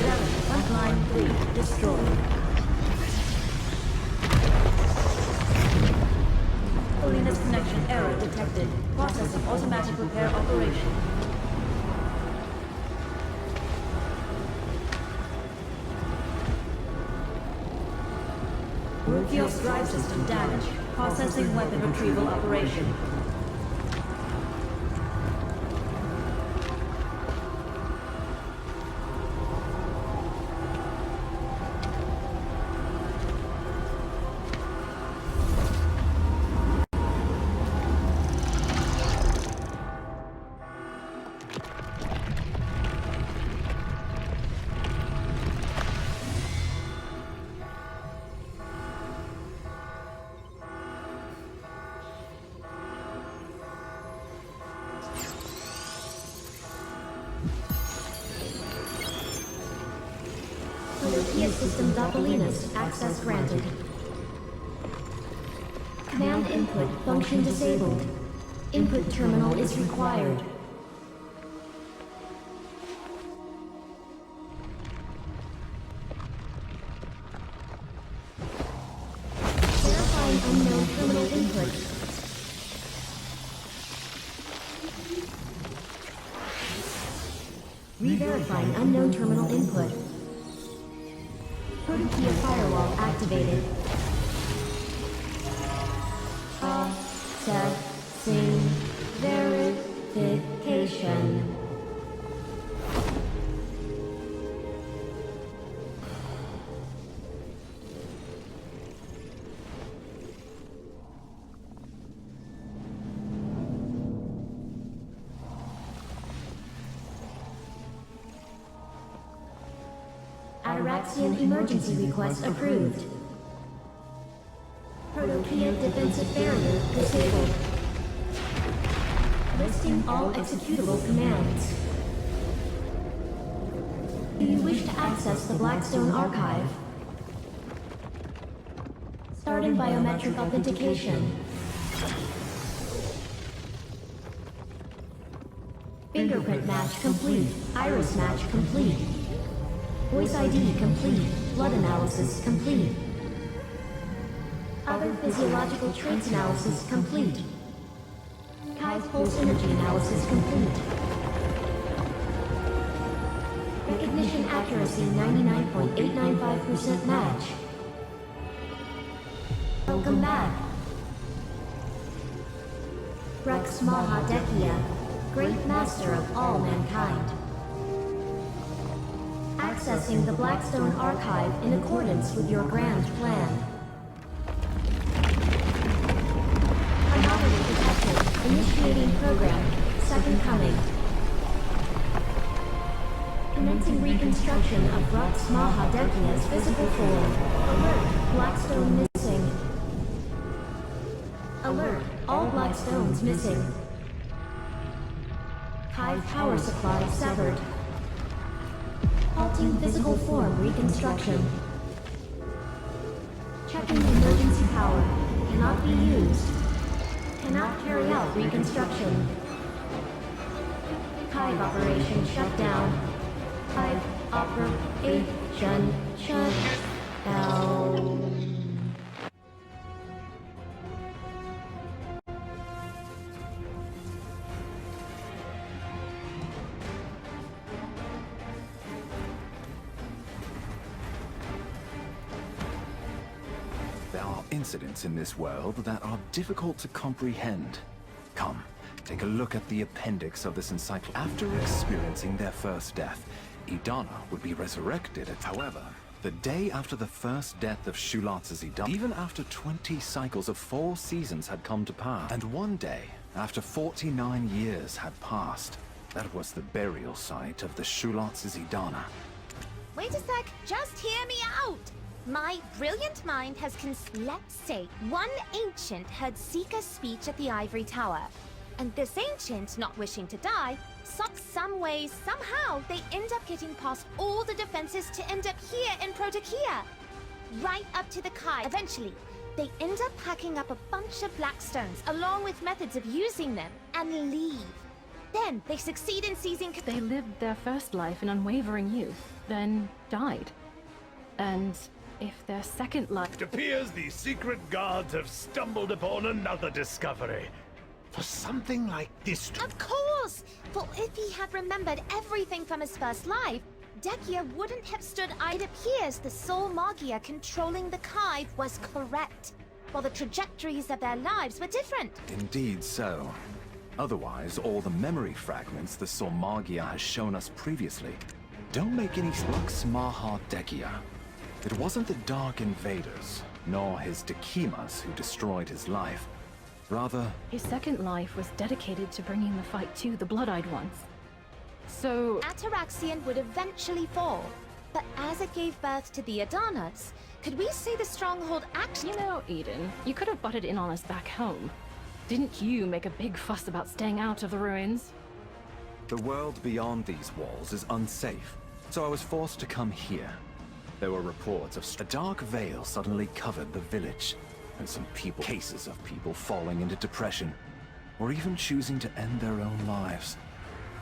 7. Frontline 3. Destroyed. Holiness connection error detected. Processing automatic repair operation. Rukios drive system damaged. Processing weapon retrieval operation. Atoraxxion Systems Opolinus, access granted. Command input function disabled. Input terminal is required. Verifying unknown terminal input. Re-verifying unknown terminal input. Protokia firewall activated. Processing verification. Atoraxxion emergency request approved. Protokia defensive barrier disabled. Listing all executable commands. Do you wish to access the Blackstone archive? Starting biometric authentication. Fingerprint match complete. Iris match complete. Voice ID complete. Blood analysis complete. Other physiological traits analysis complete. Kai's pulse energy analysis complete. Recognition accuracy 99.895% match. Welcome back. Rex Mahadekya, Great Master of all mankind. Accessing the Blackstone archive in accordance with your grand plan. Anomaly detected. Initiating program. Second coming. Commencing reconstruction of Rex Mahadekya's physical form. Alert. Blackstone missing. Alert. All Blackstones missing. Hive power supply severed. Halting physical form reconstruction. Checking emergency power. Cannot be used. Cannot carry out reconstruction. Hive operation shut down. Hive operation shut down. There are incidents in this world that are difficult to comprehend. Come, take a look at the appendix of this encyclopedia. After experiencing their first death, Idana would be resurrected. However, the day after the first death of Shulatz's Idana, even after 20 cycles of 4 seasons had come to pass, and one day, after 49 years had passed, that was the burial site of the Shulatz's Idana. Wait a sec, just hear me out! My brilliant mind has let's say one ancient heard Seeker's speech at the Ivory Tower. And this ancient, not wishing to die, some way, somehow, they end up getting past all the defenses to end up here in Protokia. Right up to the Kai. Eventually, they end up packing up a bunch of Blackstones, along with methods of using them, and leave. Then they succeed in seizing. They lived their first life in unwavering youth, then died. And if their second life... It appears the secret guards have stumbled upon another discovery. For something like this to... Of course! For if he had remembered everything from his first life, Dekia wouldn't have stood. It appears the soul Magia controlling the Kive was correct, while the trajectories of their lives were different. Indeed so. Otherwise, all the memory fragments the Solmagia has shown us previously don't make any sense. Smaha Dekia. It wasn't the Dark Invaders, nor his Dekimas who destroyed his life. Rather, his second life was dedicated to bringing the fight to the Blood-Eyed Ones. So... Atoraxxion would eventually fall, but as it gave birth to the Adanas, could we say the stronghold actually... You know, Eden, you could have butted in on us back home. Didn't you make a big fuss about staying out of the ruins? the world beyond these walls is unsafe, so I was forced to come here. There were reports of a dark veil suddenly covered the village, and some cases of people falling into depression, or even choosing to end their own lives.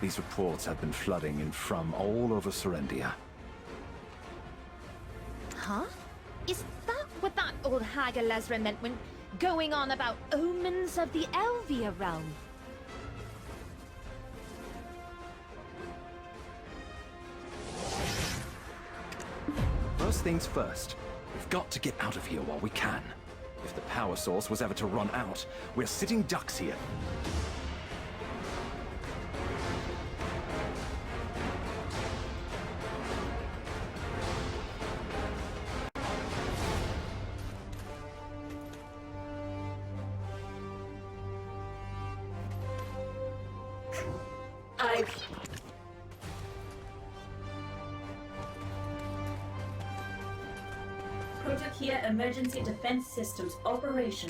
These reports have been flooding in from all over Serendia. Huh? Is that what that old hag Elezra meant when going on about omens of the Elvia realm? First things first, we've got to get out of here while we can. If the power source was ever to run out, we're sitting ducks here. Protocchia Emergency Defense Systems operation.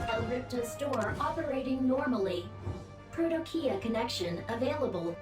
Elripta's door operating normally. Protocchia connection available.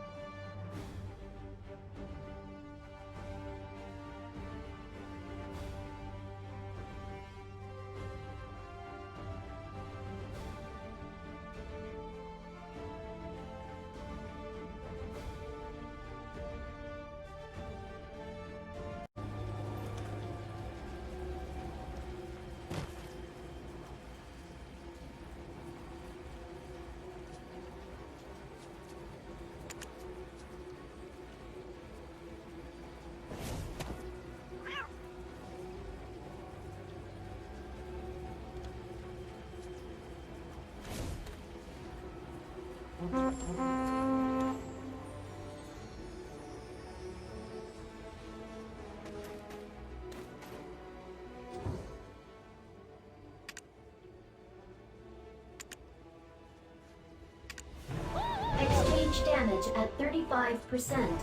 Exchange damage at 35%.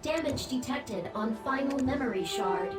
Damage detected on final memory shard.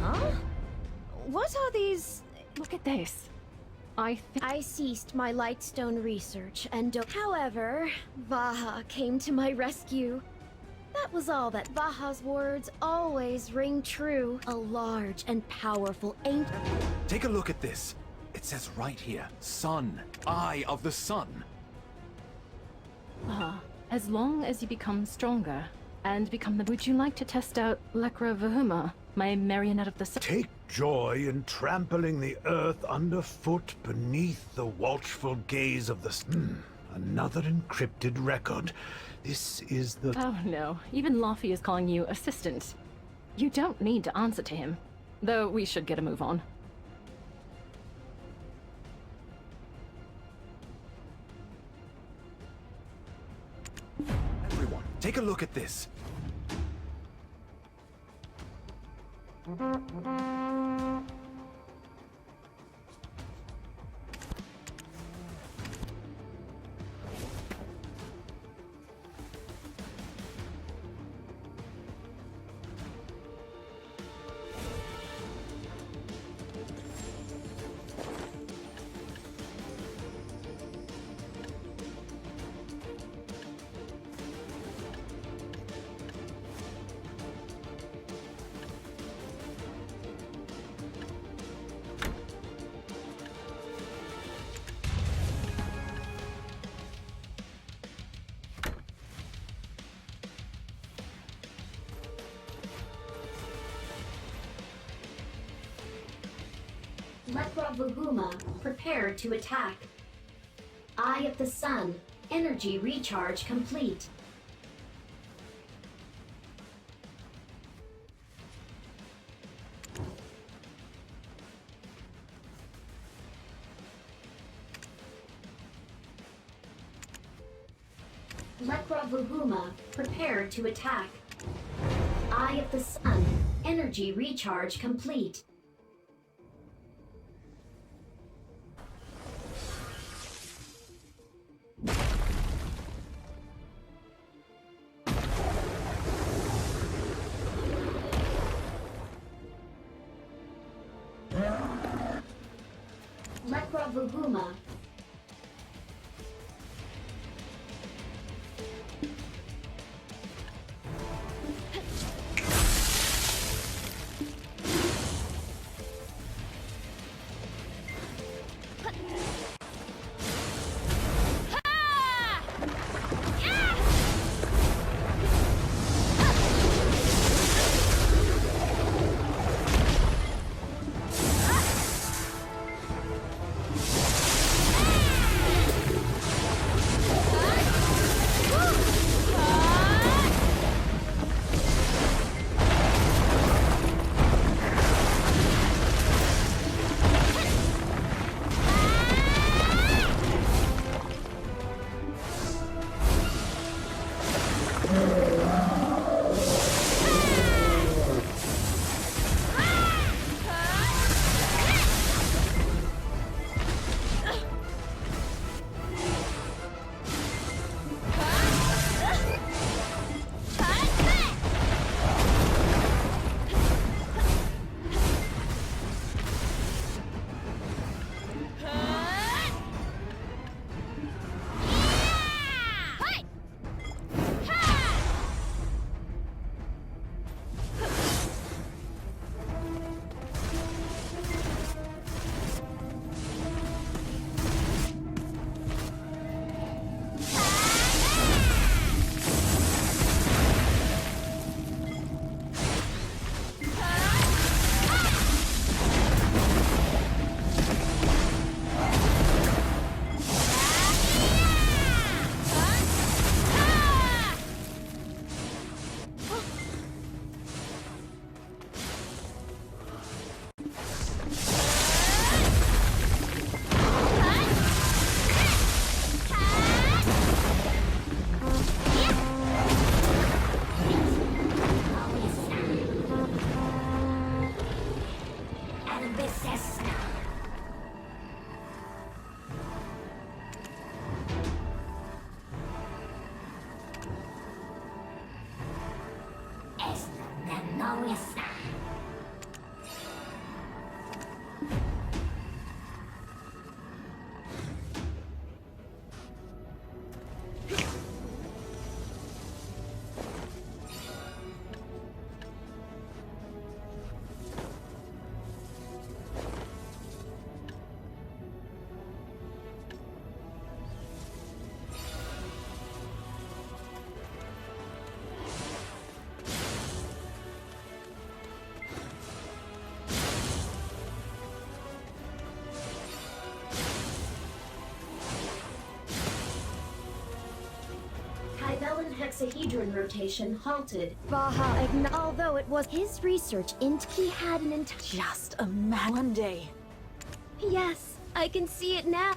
Huh? What are these? Look at this. I ceased my Lightstone research and however, Vaha came to my rescue. That was all that Vaha's words always ring true. A large and powerful ancient. Take a look at this. It says right here, Sun, Eye of the Sun. As long as you become stronger and become the... Would you like to test out Lekra Vahuma, my marionette of the sun? Take joy in trampling the earth underfoot beneath the watchful gaze of the... Another encrypted record. This is the... Oh no, even Laffy is calling you assistant. You don't need to answer to him. Though we should get a move on. Everyone, take a look at this. Lekra Vahuma, prepared to attack. Eye of the Sun, energy recharge complete. Lekra Vahuma, prepared to attack. Eye of the Sun, energy recharge complete. Lekra Vahuma. hexahedron rotation halted. Vaha, although it was his research into he had an entire. Just a man one day. Yes, I can see it now.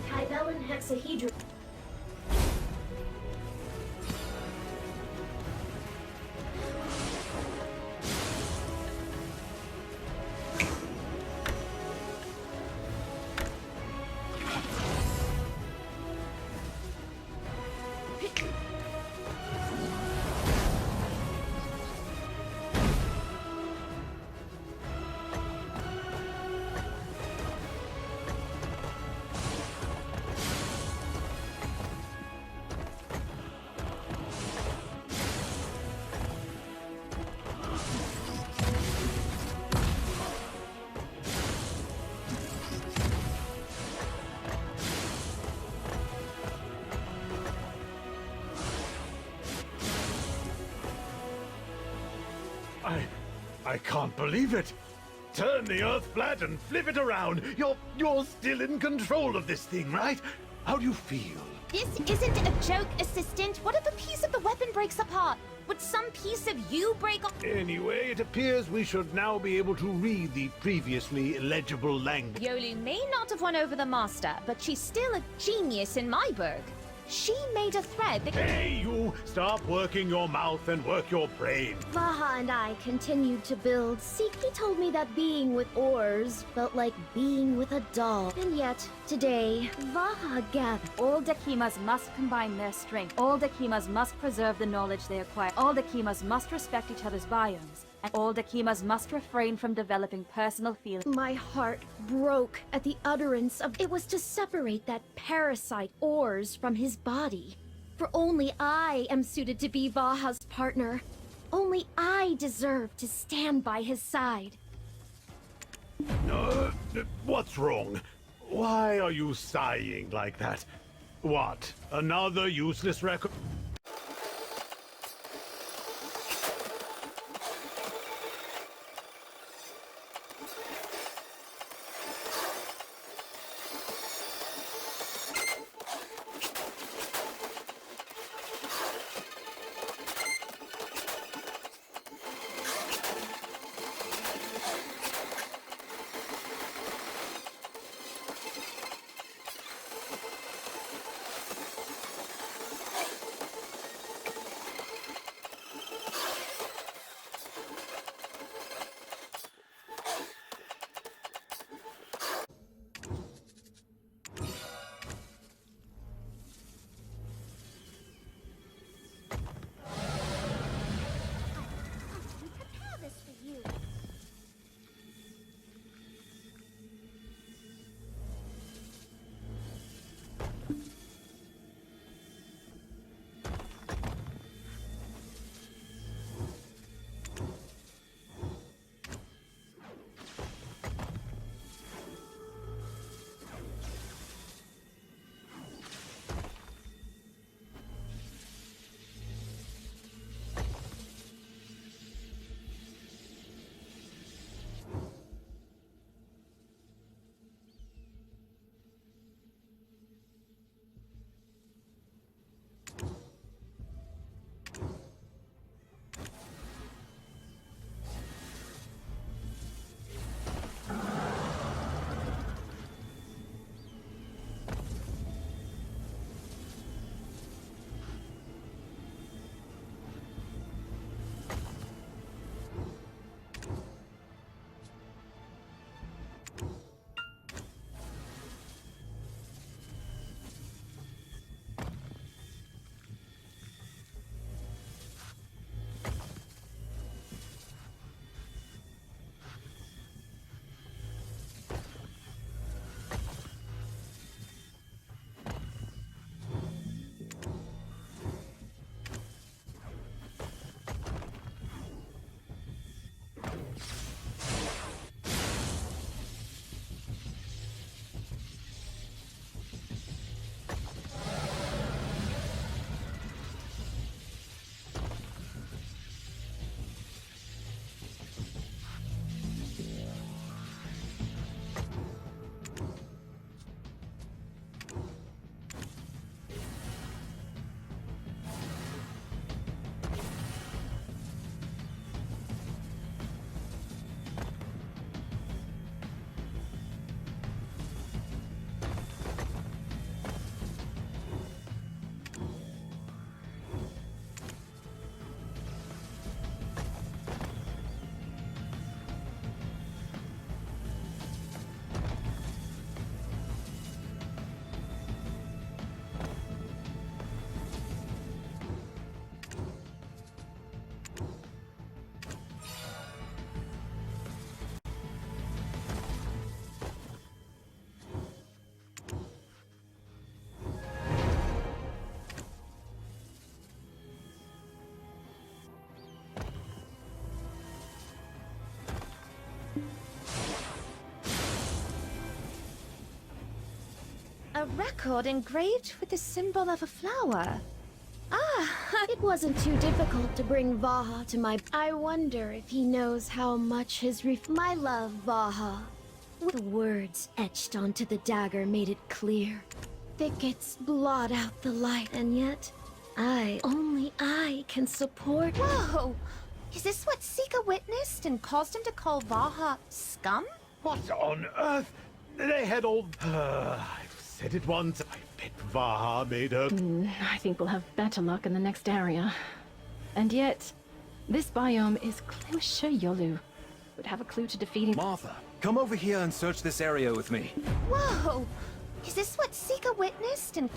Kybellin hexahedron. I can't believe it. Turn the Earth flat and flip it around. You're still in control of this thing, right? How do you feel? This isn't a joke, Assistant. What if a piece of the weapon breaks apart? Would some piece of you break off? Anyway, it appears we should now be able to read the previously illegible language. Yolu may not have won over the Master, but she's still a genius in my book. She made a thread that... Hey, you! Stop working your mouth and work your brain. Vaha and I continued to build. He told me that being with ores felt like being with a doll. And yet, today, Vaha gathered. All Dakimas must combine their strength. All Dakimas must preserve the knowledge they acquire. All Dakimas must respect each other's biomes. And all Dakimas must refrain from developing personal feelings. My heart broke at the utterance of it was to separate that parasite ores from his body. For only I am suited to be Vaha's partner. Only I deserve to stand by his side. What's wrong? Why are you sighing like that? What? Another useless record? A record engraved with the symbol of a flower. It wasn't too difficult to bring Vaha to my... I wonder if he knows how much my love, Vaha. The words etched onto the dagger made it clear. Thickets blot out the light, and yet, only I can support... Whoa! Is this what Sika witnessed and caused him to call Vaha scum? What on earth? They had all... I've said it once. I bet Vaha made her... I think we'll have better luck in the next area. And yet, this biome is closer Yolu. Would have a clue to defeating... Martha, come over here and search this area with me. Whoa! Is this what Sika witnessed and...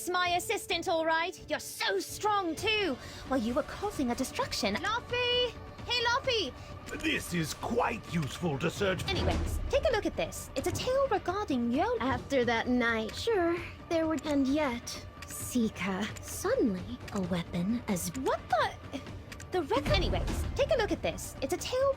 That's my assistant, all right. You're so strong, too. Well, you were causing a destruction. Loppy! Hey, Loppy! This is quite useful to search. Anyways, take a look at this. It's a tale regarding Yolunakea. After that night, sure, there were, and yet, Sika, suddenly a weapon as What the? Anyways, take a look at this. It's a tale.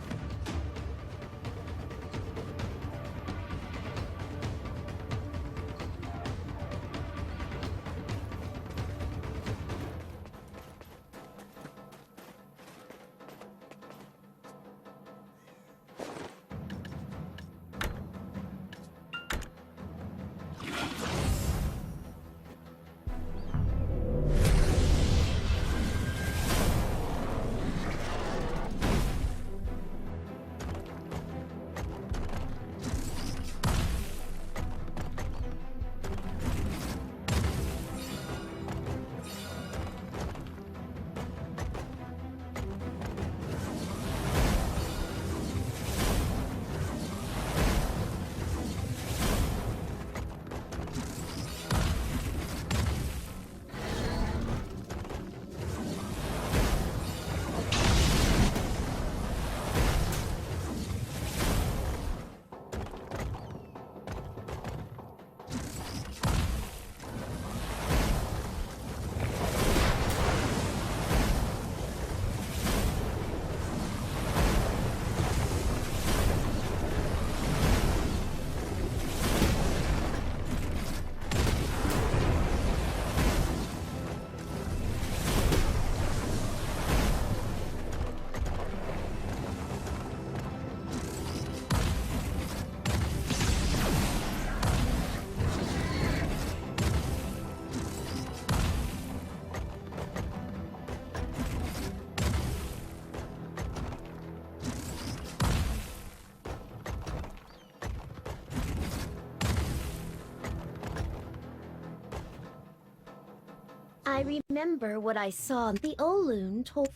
I remember what I saw. The Olun told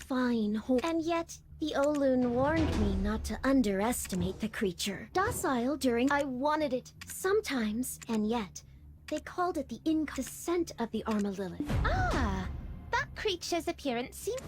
and yet the Olun warned me not to underestimate the creature. Docile during I wanted it sometimes, and yet they called it the descent of the Armalilith. Ah, that creature's appearance seems.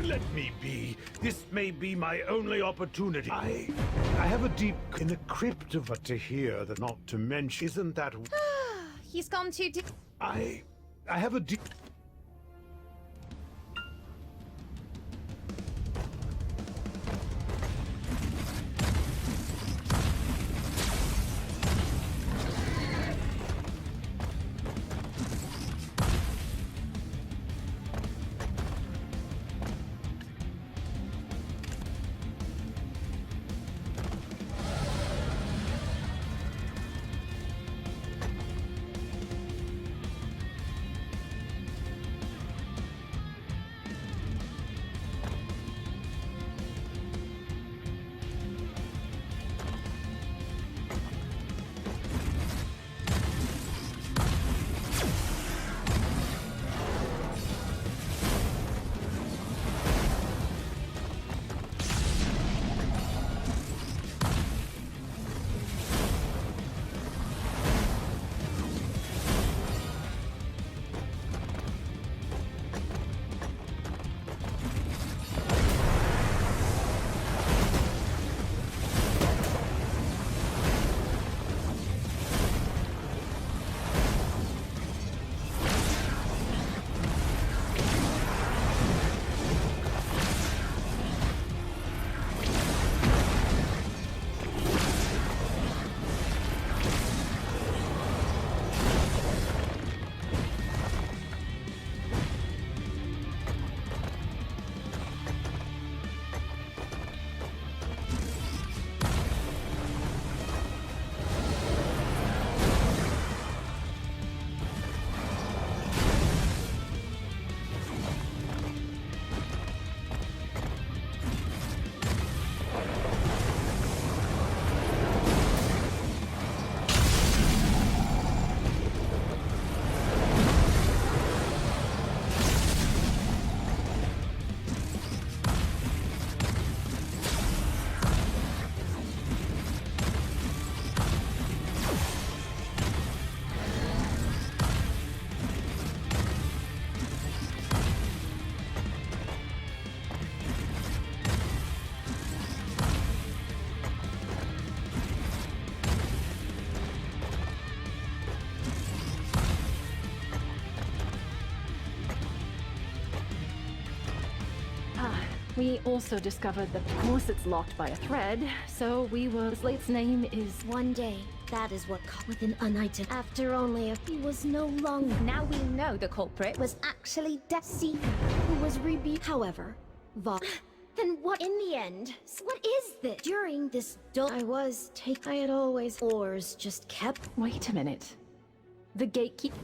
Let me be. This may be my only opportunity. I have a deep in the crypt of what to hear, that not to mention. Isn't that? He's gone too deep. I have a deep. We also discovered that, of course, it's locked by a thread, so we were... Slate's name is... One day, that is what caught with an unitem. After only a... He was no longer... Now we know the culprit was actually Seeker, who was However, Then what in the end? What is this? During this I had always... Oars just kept... Wait a minute. The gatekeeper...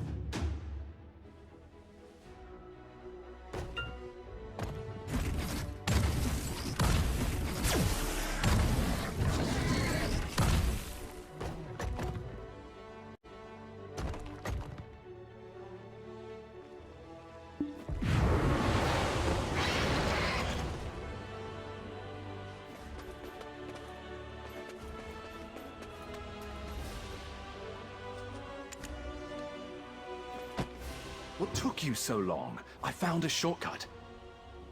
What took you so long? I found a shortcut.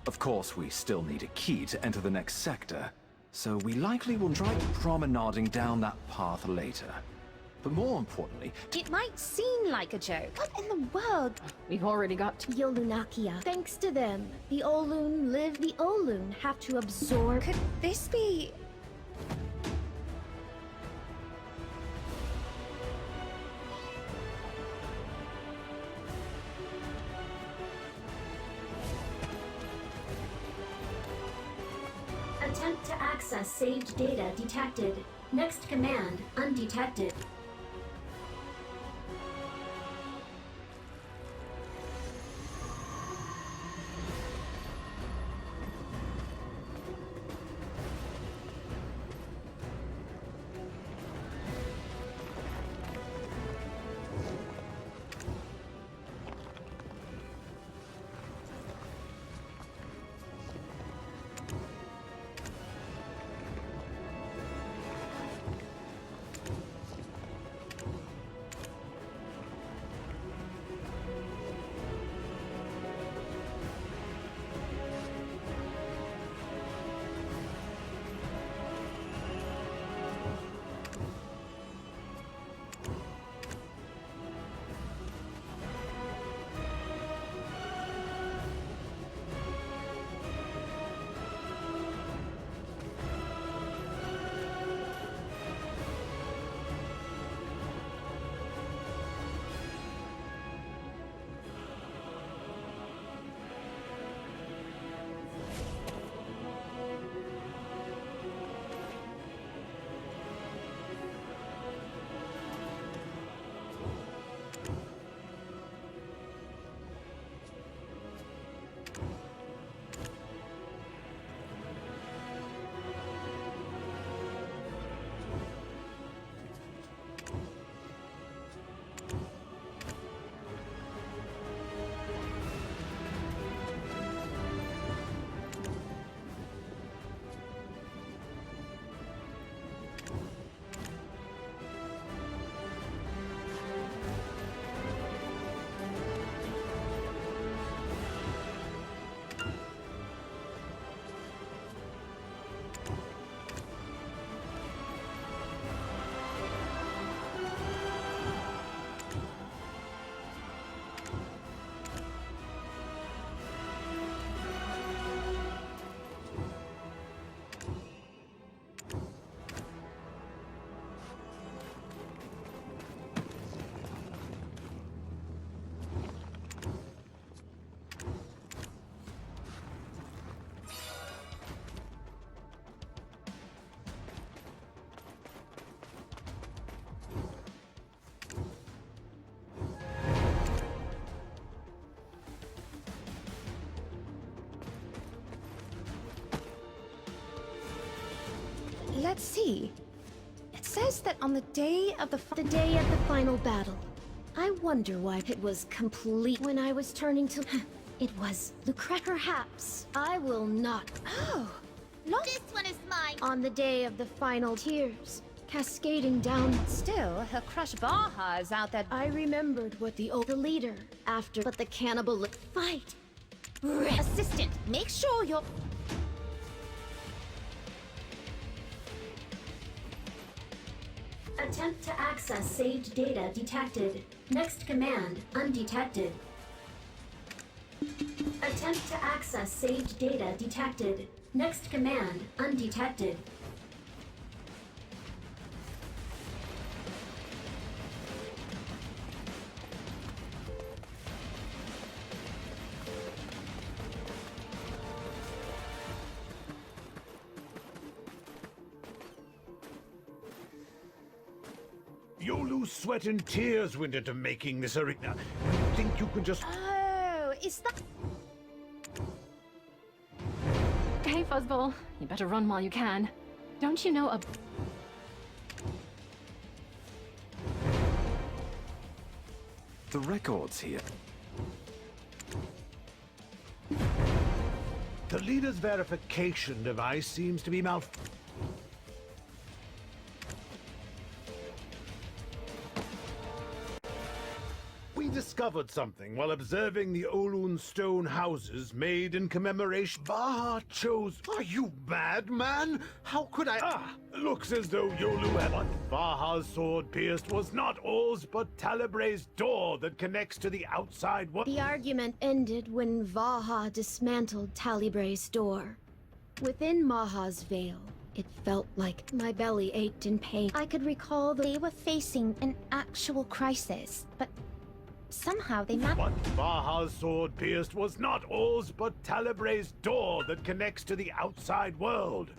Of course, we still need a key to enter the next sector, so we likely will try promenading down that path later. But more importantly... It might seem like a joke. What in the world? We've already got... Yolunakea. Thanks to them, the Olun have to absorb... Could this be... Attempt to access saved data detected. Next command, undetected. Let's see. It says that on the day of the final battle. I wonder why it was complete when I was turning to... It was Lucre. Perhaps I will not. Oh, This one is mine. On the day of the final tears, cascading down... Still, her crush Baja is out there. I remembered what the leader after... But the cannibal... Fight! Assistant, make sure you're... Attempt to access saved data detected. Next command, undetected. Attempt to access saved data detected. Next command undetected. Yolu's sweat and tears went into making this arena. You think you can just... Oh, is that... Hey, Fuzzball. You better run while you can. Don't you know a... The records here. The leader's verification device seems to be We discovered something while observing the Olun stone houses made in commemoration. Vaha chose... Are you mad, man? How could I... Looks as though Yolu had... What Vaha's sword pierced was not all's but Talibre's door that connects to the outside world. The argument ended when Vaha dismantled Talibre's door. Within Maha's veil, it felt like my belly ached in pain. I could recall They were facing an actual crisis, but somehow they managed. What Vaha's sword pierced was not all's but Talibre's door that connects to the outside world.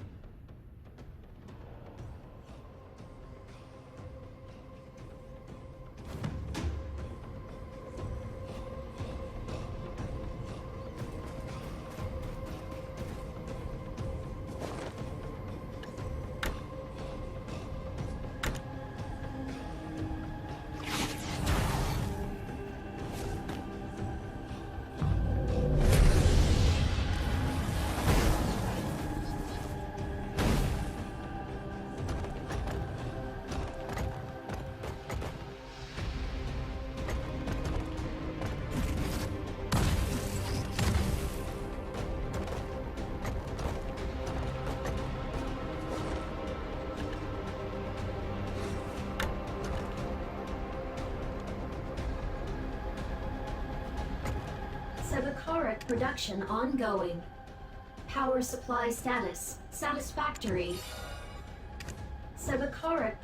Sebacoric production ongoing. Power supply status satisfactory. Sebacoric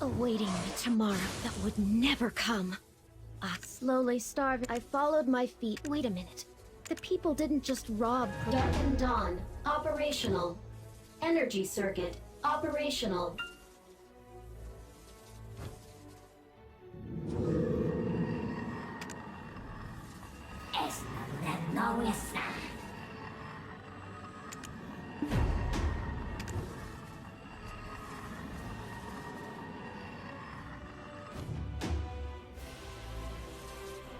awaiting me tomorrow that would never come. Slowly starving, I followed my feet. Wait a minute. The people didn't just rob. Darkened Dawn, operational. Energy circuit, operational.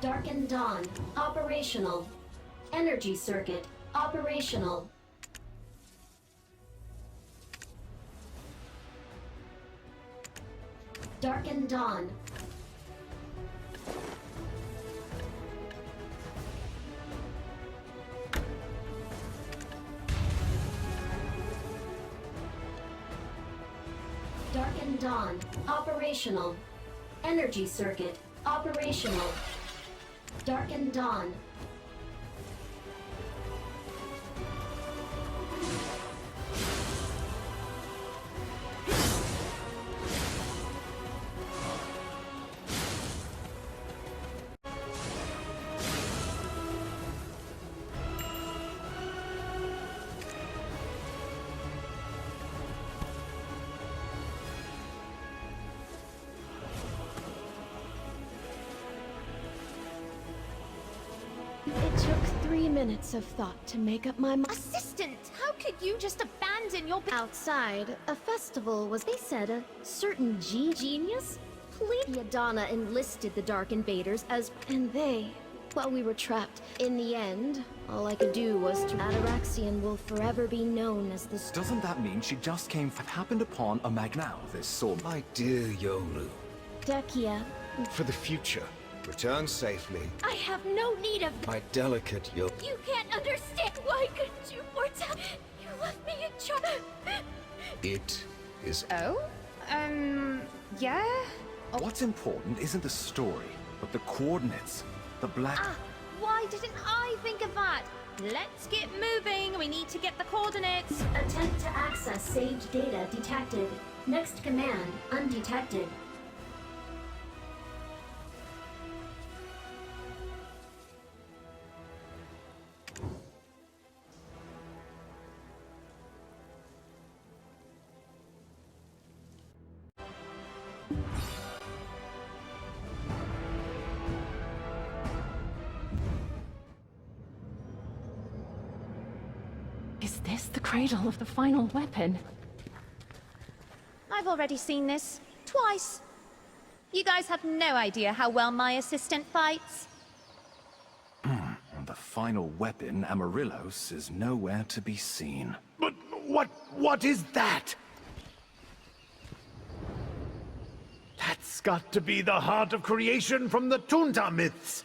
Darkened Dawn, operational. Energy circuit, operational. Darkened Dawn. Darkened Dawn, operational. Energy circuit, operational. Darkened Dawn. It took 3 minutes of thought to make up my mind. Assistant, how could you just abandon your... Outside, a festival was, they said, a certain genius? Please. Adana enlisted the Dark Invaders as, and they, while we were trapped. In the end, all I could do was to... Atoraxxion will forever be known as the... Doesn't that mean she just happened upon a now this sword? My dear Yolu, Dekia, for the future, return safely. I have no need of... My delicate Yolu. You can't understand. Why couldn't you foretell? You left me in charge. It is... Oh? Yeah? What's important isn't the story, but the coordinates. The black... Ah, why didn't I think of that? Let's get moving. We need to get the coordinates. Attempt to access saved data detected. Next command, undetected. Is this the cradle of the final weapon? I've already seen this. Twice. You guys have no idea how well my assistant fights. The final weapon, Amarillos, is nowhere to be seen. But what is that? That's got to be the heart of creation from the Tunta myths.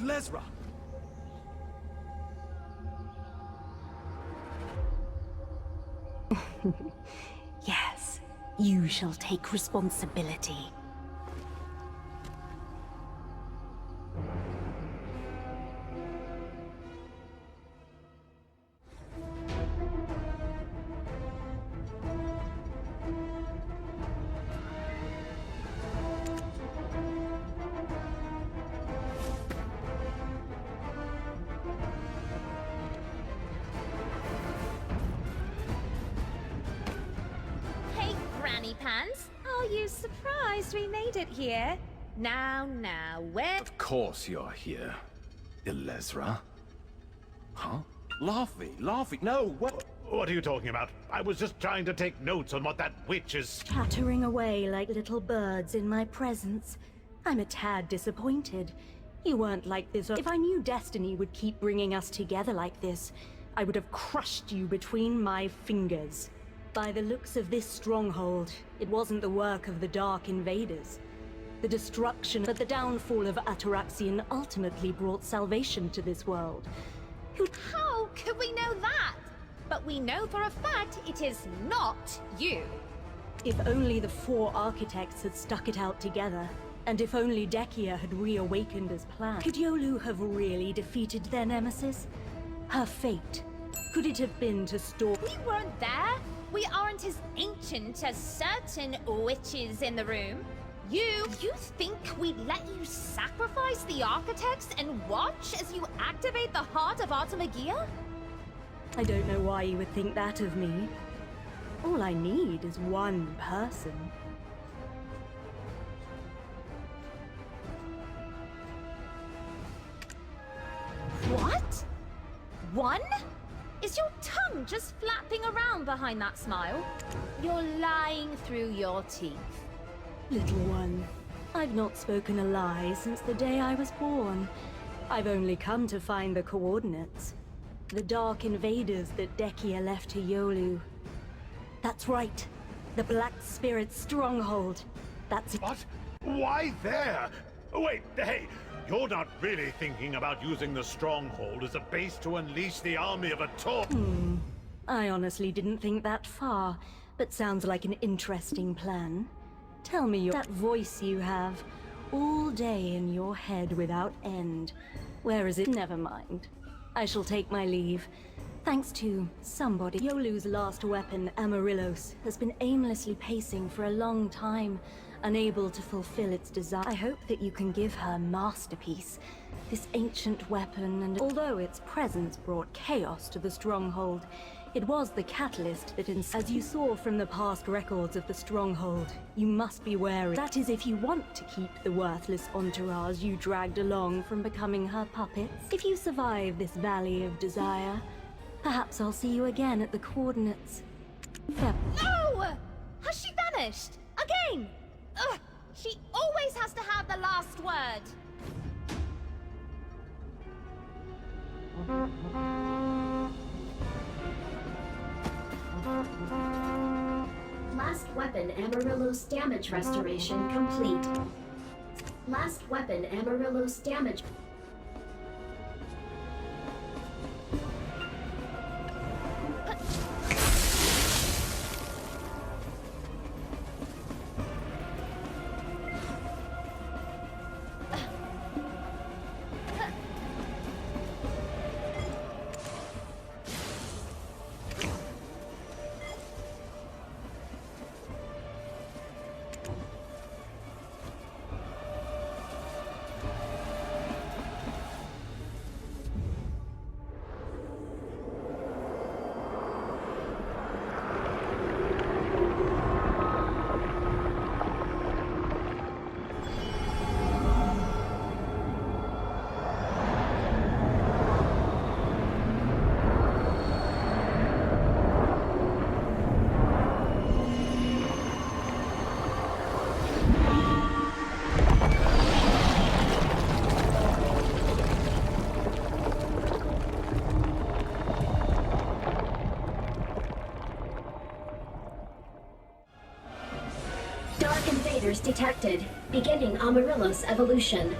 Lesra! Yes, you shall take responsibility. Granny Pants, are you surprised we made it here? Now, where... Of course you're here, Ilesra. Huh? Laufey, no, what? What are you talking about? I was just trying to take notes on what that witch is... Chattering away like little birds in my presence. I'm a tad disappointed. You weren't like this. If I knew destiny would keep bringing us together like this, I would have crushed you between my fingers. By the looks of this stronghold, it wasn't the work of the Dark Invaders. The destruction, but the downfall of Atoraxxion ultimately brought salvation to this world. How could we know that? But we know for a fact it is not you. If only the 4 architects had stuck it out together, and if only Dekia had reawakened as planned, could Yolu have really defeated their nemesis? Her fate, could it have been to stop? We weren't there. We aren't as ancient as certain witches in the room. You think we'd let you sacrifice the architects and watch as you activate the heart of Artemagia? I don't know why you would think that of me. All I need is one person. What? One? Is your tongue just flapping around behind that smile? You're lying through your teeth. Little one, I've not spoken a lie since the day I was born. I've only come to find the coordinates. The dark invaders that Dekia left to Yolu. That's right. The Black Spirit's stronghold. That's it. What? Why there? Wait, hey! You're not really thinking about using the stronghold as a base to unleash the army of Atoraxxion? I honestly didn't think that far, but sounds like an interesting plan. Tell me that voice you have, all day in your head without end. Where is it? Never mind. I shall take my leave. Thanks to somebody. Yolu's last weapon, Amarillos, has been aimlessly pacing for a long time, unable to fulfill its desire. I hope that you can give her masterpiece, this ancient weapon, and although its presence brought chaos to the stronghold, it was the catalyst that as you saw from the past records of the stronghold, you must be wary. That is if you want to keep the worthless entourage you dragged along from becoming her puppets. If you survive this valley of desire, perhaps I'll see you again at the coordinates. Fair. No! Has she vanished? Again? Ugh! She always has to have the last word. Last weapon Amarillo's damage restoration complete. Last weapon Amarillo's damage. Dark invaders detected. Beginning Amarillo's evolution.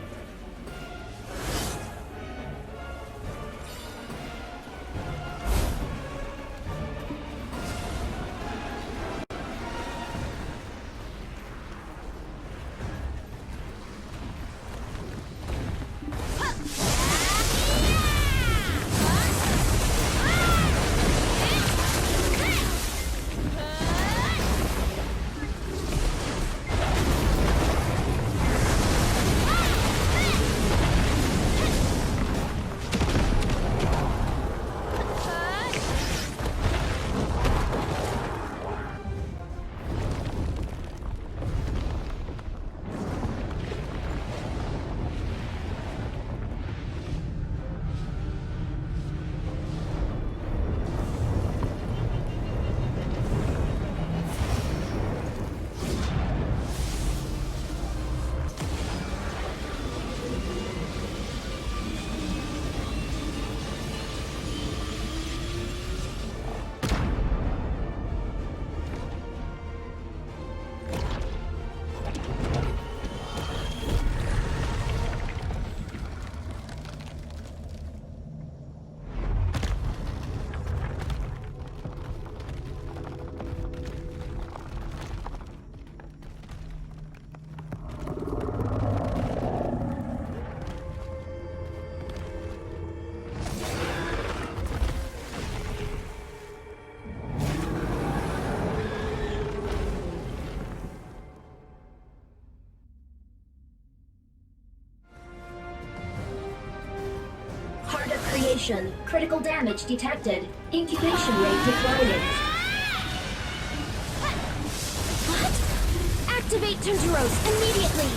Activation. Critical damage detected. Incubation rate declining. What? Activate Tuntaros immediately!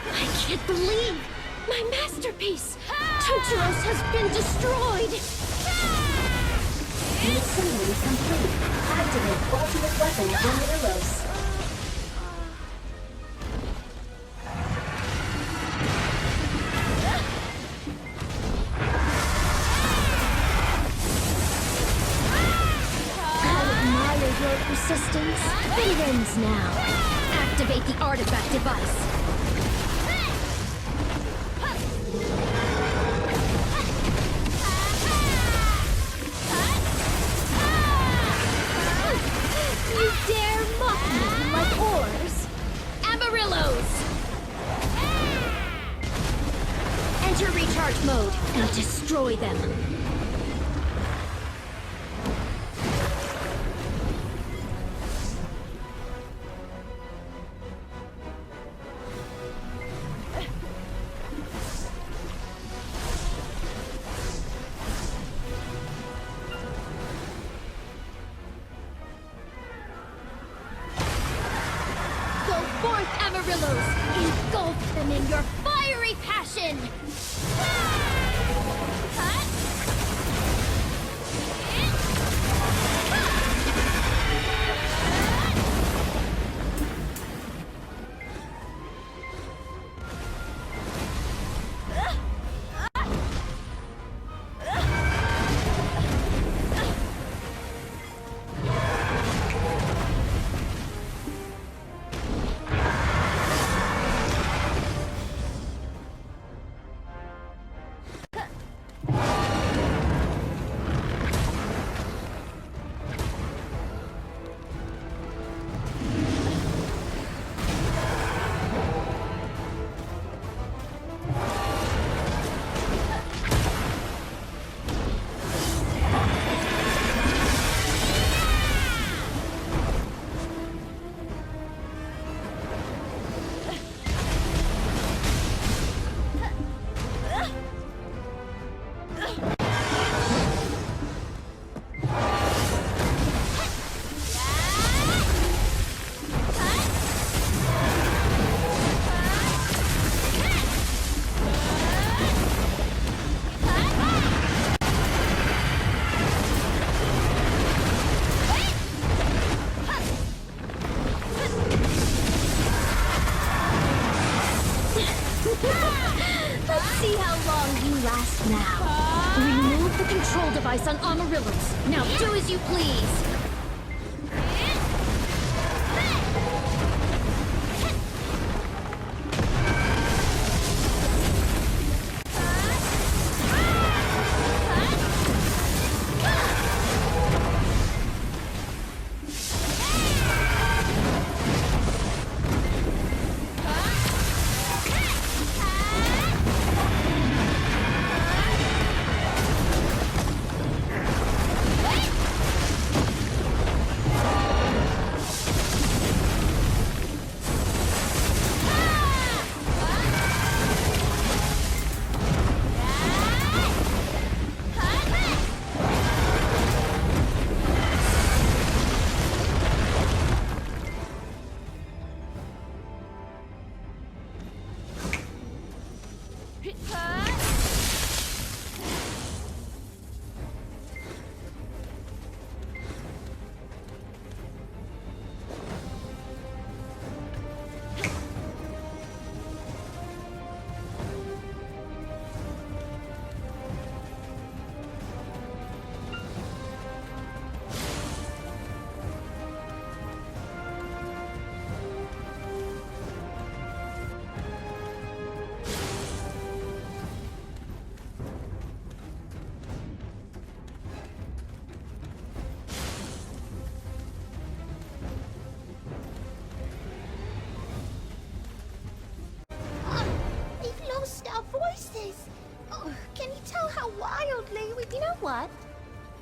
I can't believe my masterpiece! Tuntaros has been destroyed! Assembly complete. Activate ultimate weapon Amarillos. I admire your persistence. It ends now. Activate the artifact device. You dare mock me like oars? Amarillos! Enter recharge mode and destroy them. Amarillos! Engulf them in your fiery passion! Let's see how long you last now. Remove the control device on Amarillos. Now do as you please.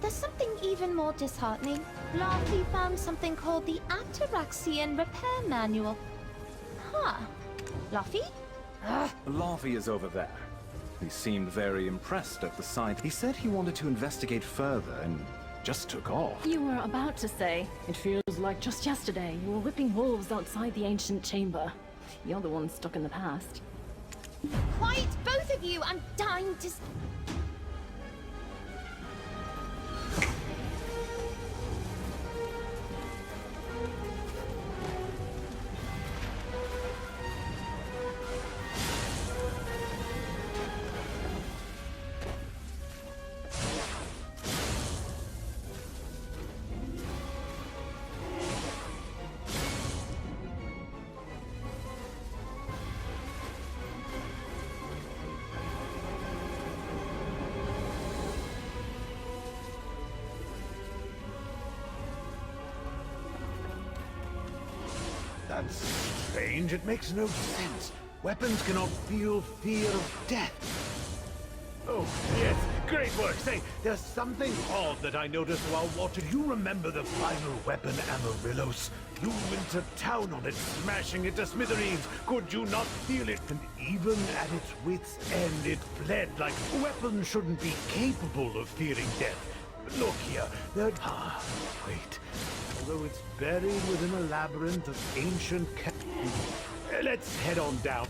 there's something even more disheartening. Laufey found something called the Atoraxxion Repair Manual. Huh. Laufey? Laufey is over there. He seemed very impressed at the sight. He said he wanted to investigate further and just took off. You were about to say, it feels like just yesterday you were whipping wolves outside the ancient chamber. You're the one stuck in the past. Quiet, both of you! I'm dying to... That's strange. It makes no sense. Weapons cannot feel fear of death. Oh, yes. Great work. Say, there's something odd that I noticed while watching. You remember the final weapon, Amarillos? You went to town on it, smashing it to smithereens. Could you not feel it? And even at its wit's end, it bled like a weapon shouldn't be capable of fearing death. Look here. Wait. Although it's buried within a labyrinth of ancient let's head on down.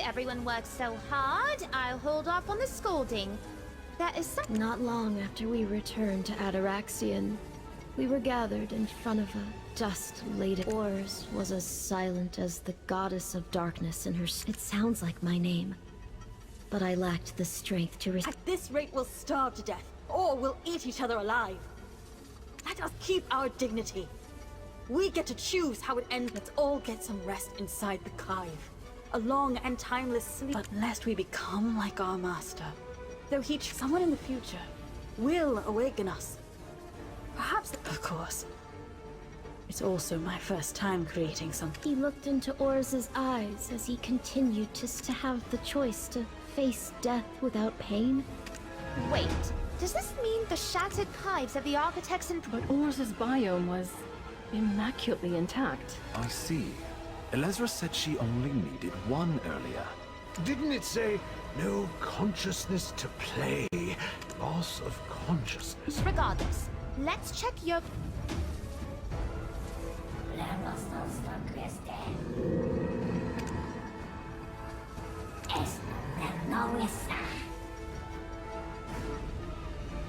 Everyone works so hard, I'll hold off on the scolding. That is some— Not long after we returned to Atoraxxion, we were gathered in front of a dust-laden Ors was as silent as the goddess of darkness in her It sounds like my name, but I lacked the strength to At this rate, we'll starve to death, or we'll eat each other alive. Let us keep our dignity. We get to choose how it ends. Let's all get some rest inside the Kive. A long and timeless sleep. But lest we become like our master, though someone in the future will awaken us. Perhaps, of course. It's also my first time creating something. He looked into Ors's eyes as he continued to have the choice to face death without pain. Wait, does this mean the shattered Kives of the architects and— But Ors's biome was immaculately intact. I see. Elezra said she only needed one earlier. Didn't it say, no consciousness to play, loss of consciousness? Regardless, let's check your—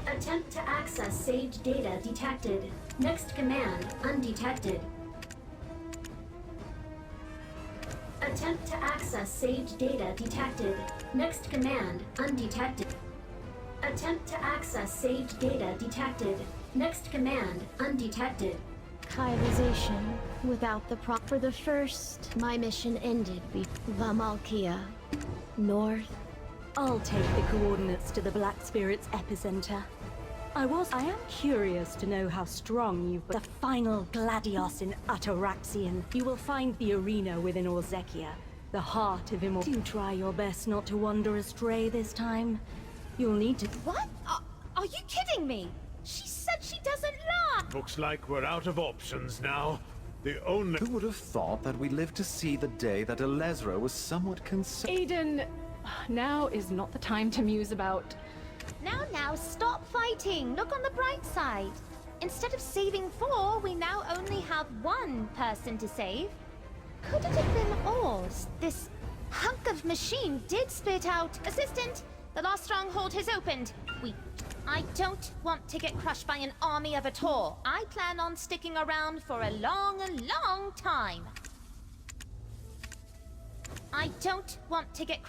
Attempt to access saved data detected. Next command undetected. Attempt to access saved data detected. Next command undetected. Attempt to access saved data detected. Next command undetected. Kivization without the For the first, my mission ended Vamalkia. North. I'll take the coordinates to the Black Spirit's epicenter. I am curious to know how strong you've the final Gladios in Atoraxxion. You will find the arena within Orzekia, the heart of immortality. Do try your best not to wander astray this time. You'll need to— What? Are you kidding me? She said she doesn't lie! Looks like we're out of options now. The only— Who would have thought that we lived to see the day that Elezra was somewhat concerned? Aiden, now is not the time to muse about— Now, stop fighting! Look on the bright side! Instead of saving 4, we now only have 1 person to save. Could it have been Ors? This hunk of machine did spit out— Assistant! The last stronghold has opened! I don't want to get crushed by an army of Ator. I plan on sticking around for a long, long time. I don't want to get—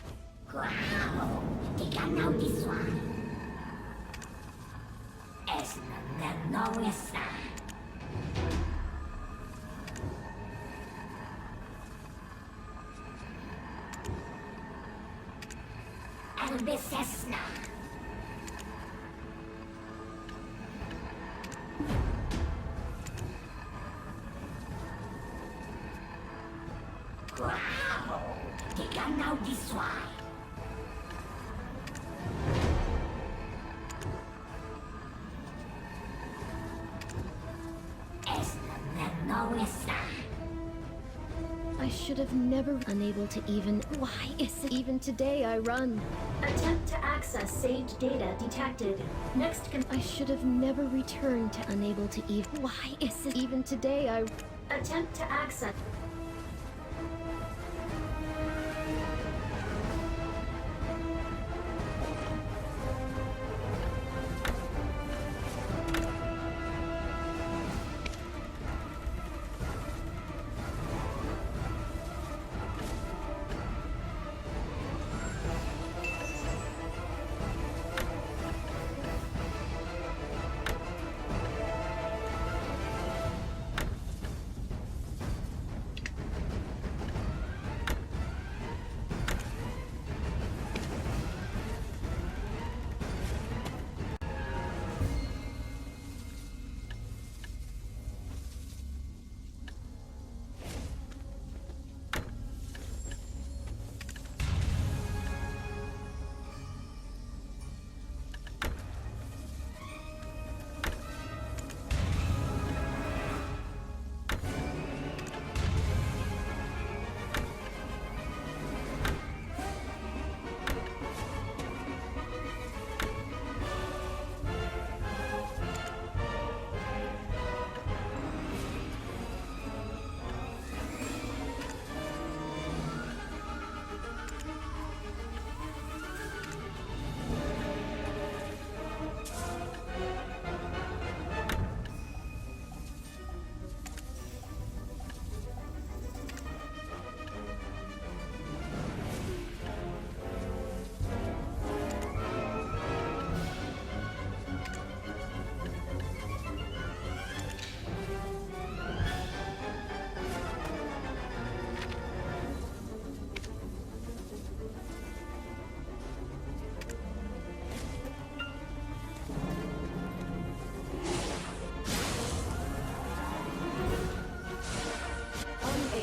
I should have never unable to even. Why is it even today I run? Attempt to access saved data detected. Next I should have never returned to unable to even. Why is it even today I attempt to access.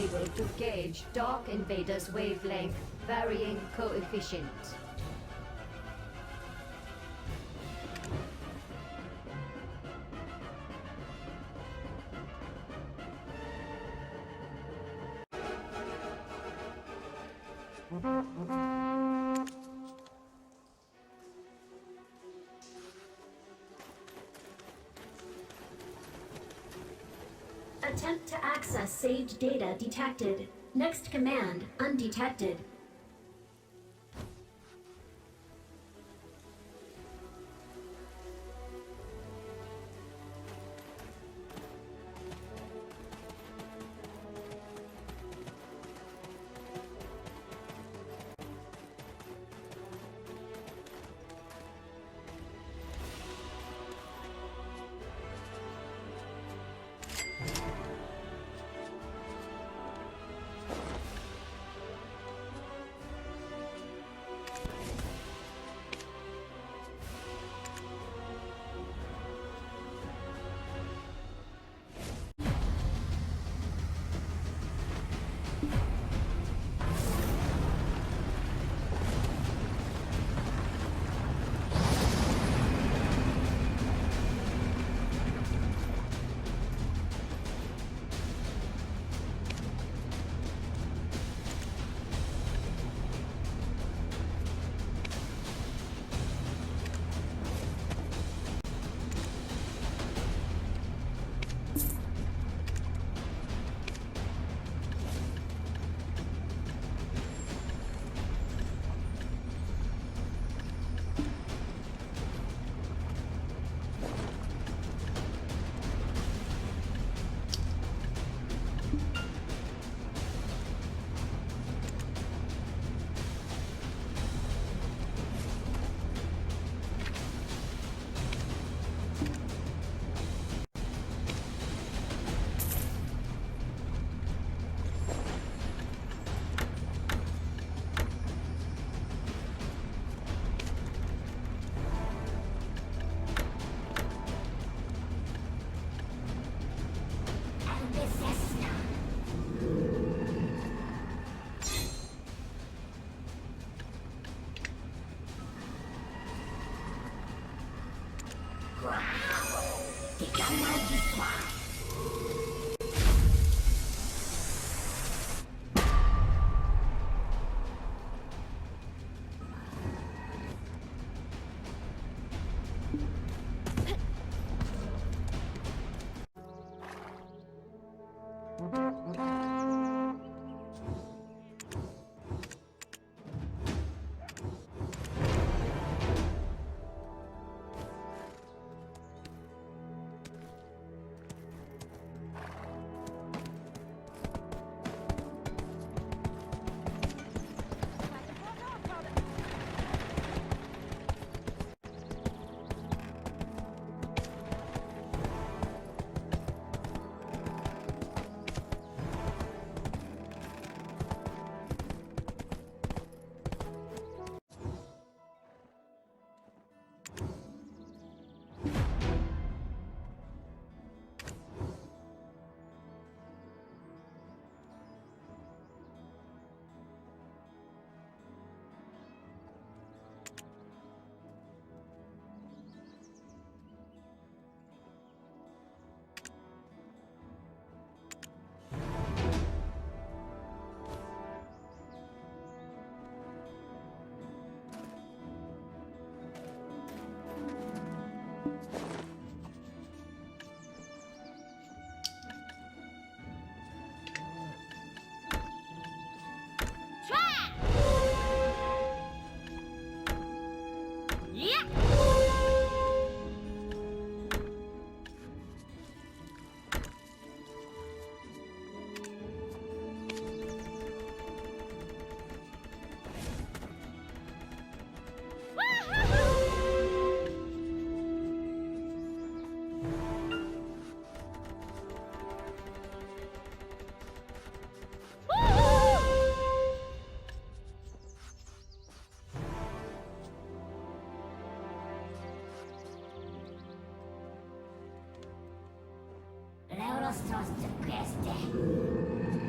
Unable to gauge Dark Invader's wavelength, varying coefficient. Attempt to access saved data detected. Next command undetected. Leurostos queste.